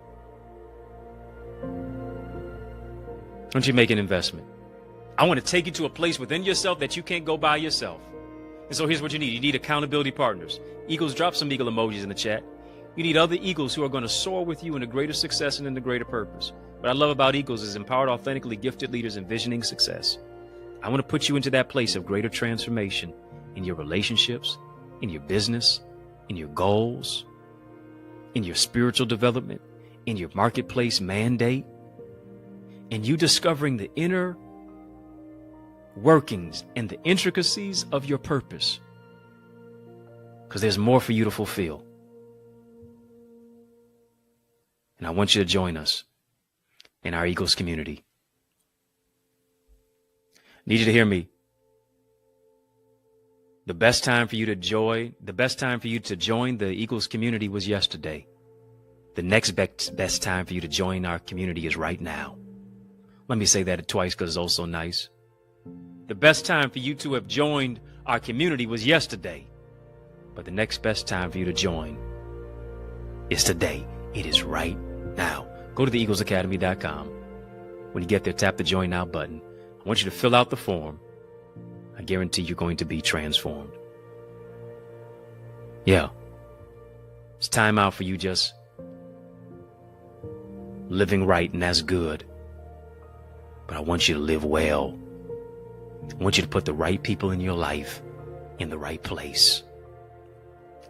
I want you to make an investment. I want to take you to a place within yourself that you can't go by yourself. And so here's what you need. You need accountability partners. Eagles, drop some eagle emojis in the chat. You need other eagles who are going to soar with you into greater success and into greater purpose. What I love about eagles is empowered, authentically gifted leaders envisioning success. I want to put you into that place of greater transformation in your relationships, in your business, in your goals, in your spiritual development, in your marketplace mandate, and you discovering the inner workings and the intricacies of your purpose, because there's more for you to fulfill. And I want you to join us in our Eagles community. Need you to hear me. The best time for you to join the Eagles community was yesterday. The next best time for you to join our community is right now. Let me say that twice because it's also nice. The best time for you to have joined our community was yesterday. But the next best time for you to join is today. It is right now. Go to theeaglesacademy.com. When you get there, tap the Join Now button. I want you to fill out the form. I guarantee you're going to be transformed. Yeah. It's time out for you just living right, and that's good. but I want you to live well. I want you to put the right people in your life in the right place.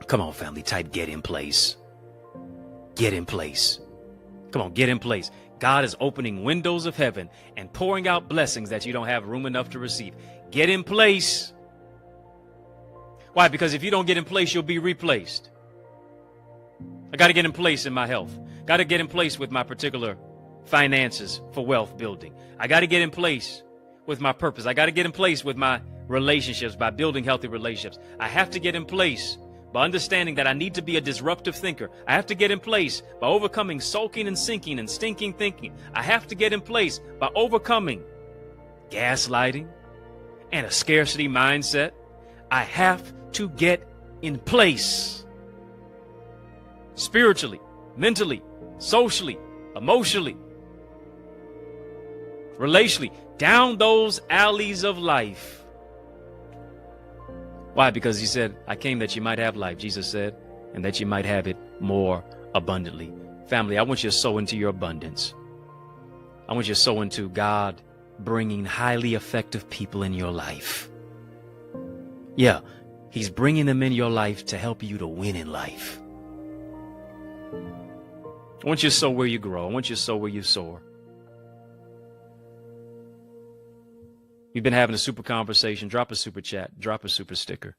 Come on, family, type get in place. Get in place. Come on, get in place. God is opening windows of heaven and pouring out blessings that you don't have room enough to receive. Get in place. Why? Because if you don't get in place, you'll be replaced. I got to get in place in my health. Got to get in place with my particular finances for wealth building. I got to get in place with my purpose. I got to get in place with my relationships by building healthy relationships. I have to get in place by understanding that I need to be a disruptive thinker. I have to get in place by overcoming sulking and sinking and stinking thinking. I have to get in place by overcoming gaslighting and a scarcity mindset. I have to get in place spiritually, mentally, socially, emotionally, relationally, down those alleys of life. Why? Because he said, I came that you might have life, Jesus said, and that you might have it more abundantly. Family, I want you to sow into your abundance. I want you to sow into God bringing highly effective people in your life. Yeah, he's bringing them in your life to help you to win in life. I want you to sow where you grow. I want you to sow where you soar. We've been having a super conversation. Drop a super chat. Drop a super sticker.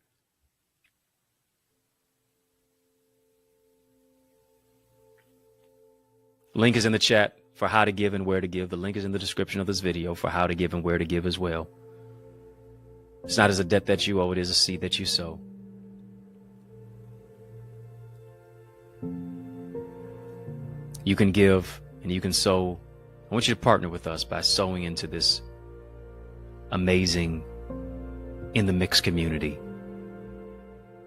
Link is in the chat for how to give and where to give. The link is in the description of this video for how to give and where to give as well. It's not as a debt that you owe. It is a seed that you sow. You can give and you can sow. I want you to partner with us by sowing into this amazing In the Mix community.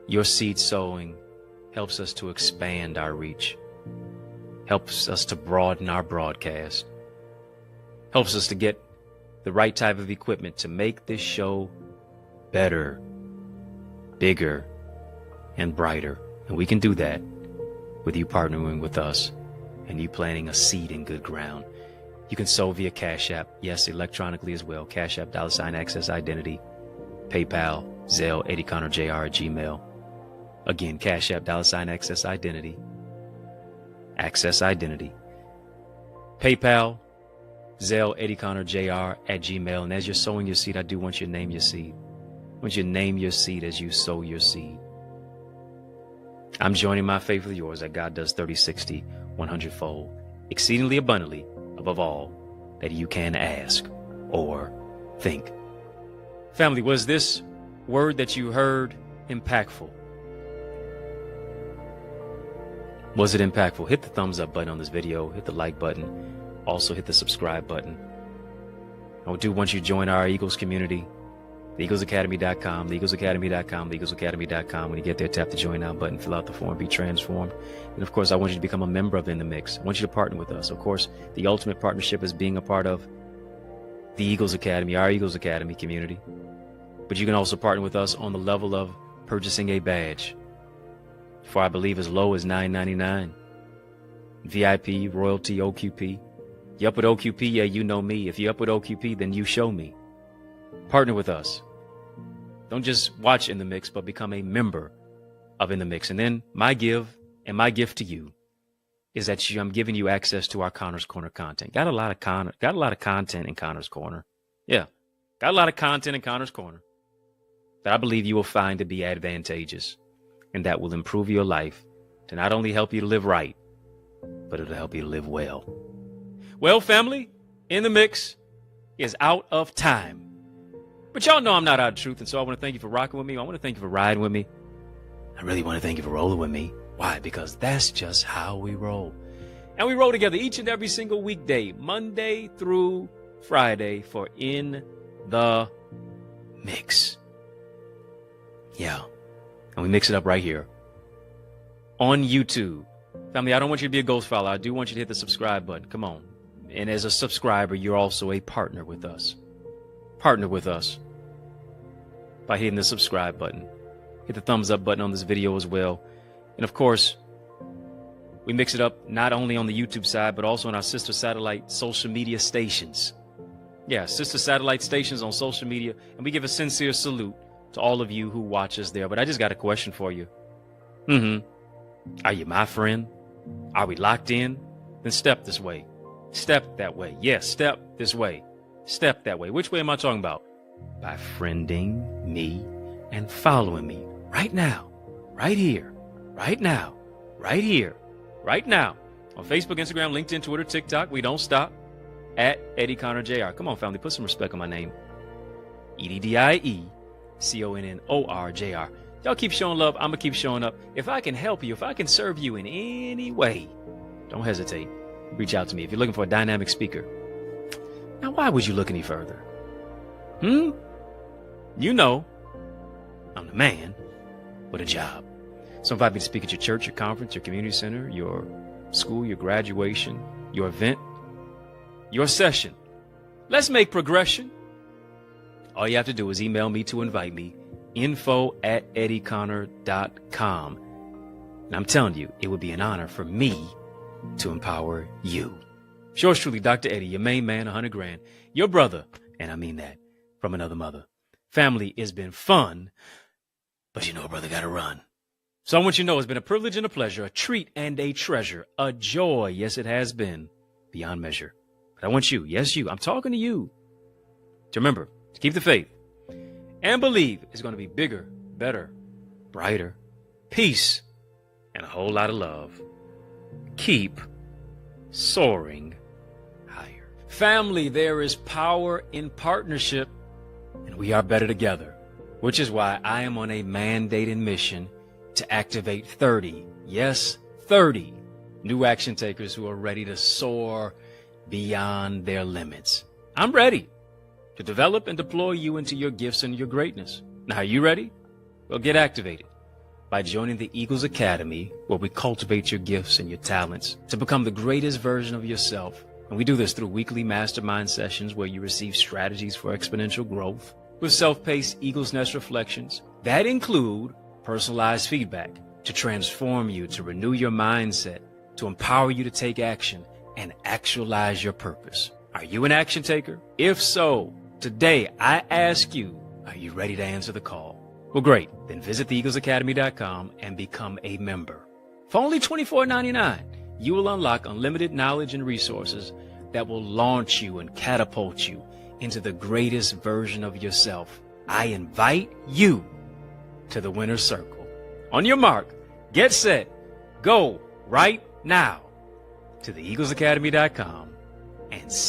Your seed sowing helps us to expand our reach, helps us to broaden our broadcast, helps us to get the right type of equipment to make this show better, bigger, and brighter. And we can do that with you partnering with us and you planting a seed in good ground. You can sow via Cash App, yes, electronically as well. Cash App, $Access Identity, PayPal, Zelle, EddieConnorJr at Gmail. Again, Cash App, $Access Identity, Access Identity, PayPal, Zelle, EddieConnorJr at Gmail. And as you're sowing your seed, I do want you to name your seed. I want you to name your seed as you sow your seed. I'm joining my faith with yours that God does 30, 60, 100-fold, exceedingly abundantly, above all that you can ask or think. Family, was this word that you heard impactful? Was it impactful? Hit the thumbs up button on this video, hit the like button, also hit the subscribe button. I do want you to join our Eagles community, theeaglesacademy.com, theeaglesacademy.com, theeaglesacademy.com. When you get there, tap the join now button, fill out the form, be transformed. And of course, I want you to become a member of In the Mix. I want you to partner with us. Of course, the ultimate partnership is being a part of the Eagles Academy, our Eagles Academy community. But you can also partner with us on the level of purchasing a badge for, I believe, as low as $9.99. VIP, royalty, OQP. You up with OQP? Yeah, you know me. If you up with OQP, then you show me. Partner with us. Don't just watch In the Mix, but become a member of In the Mix. And then my give and my gift to you is that I'm giving you access to our Connor's Corner content. Got a lot of content in Connor's Corner. Yeah, got a lot of content in Connor's Corner that I believe you will find to be advantageous and that will improve your life to not only help you to live right, but it'll help you to live well. Well, family, In the Mix is out of time. But y'all know I'm not out of truth, and so I want to thank you for rocking with me. I want to thank you for riding with me. I really want to thank you for rolling with me. Why? Because that's just how we roll. And we roll together each and every single weekday, Monday through Friday, for In the Mix. Yeah. And we mix it up right here on YouTube. Family, I don't want you to be a ghost follower. I do want you to hit the subscribe button. Come on. And as a subscriber, you're also a partner with us. Partner with us by hitting the subscribe button. Hit the thumbs up button on this video as well. And of course, we mix it up not only on the YouTube side, but also on our sister satellite social media stations. Yeah, sister satellite stations on social media. And we give a sincere salute to all of you who watch us there. But I just got a question for you. Are you my friend? Are we locked in? Then step this way. Step that way. Yes, step this way. Step that way. Which way am I talking about? By friending me and following me right now, right here, right now, right here, right now. On Facebook, Instagram, LinkedIn, Twitter, TikTok. We don't stop. At EddieConnorJr. Come on, family. Put some respect on my name. EddieConnorJr. Y'all keep showing love. I'm going to keep showing up. If I can help you, if I can serve you in any way, don't hesitate. Reach out to me if you're looking for a dynamic speaker. Now, why would you look any further? You know, I'm the man with a job. So invite me to speak at your church, your conference, your community center, your school, your graduation, your event, your session. Let's make progression. All you have to do is email me to invite me. info@eddieconnor.com. And I'm telling you, it would be an honor for me to empower you. Yours truly, Dr. Eddie, your main man, 100 grand. Your brother, and I mean that, from another mother. Family, it's been fun, but you know a brother gotta run. So I want you to know it's been a privilege and a pleasure, a treat and a treasure, a joy. Yes, it has been beyond measure. But I want you, yes, you, I'm talking to you, to remember, to keep the faith and believe it's going to be bigger, better, brighter, peace, and a whole lot of love. Keep soaring higher. Family, there is power in partnership, and we are better together, which is why I am on a mandated mission to activate 30, yes, 30 new action takers who are ready to soar beyond their limits. I'm ready to develop and deploy you into your gifts and your greatness. Now, are you ready? Well, get activated by joining the Eagles Academy, where we cultivate your gifts and your talents to become the greatest version of yourself. And we do this through weekly mastermind sessions where you receive strategies for exponential growth with self-paced Eagles Nest reflections that include personalized feedback to transform you, to renew your mindset, to empower you to take action and actualize your purpose. Are you an action taker? If so, today I ask you, are you ready to answer the call? Well, great. Then visit theeaglesacademy.com and become a member. For only $24.99, you will unlock unlimited knowledge and resources that will launch you and catapult you into the greatest version of yourself. I invite you to the winner's circle. On your mark, get set, go right now to theeaglesacademy.com and see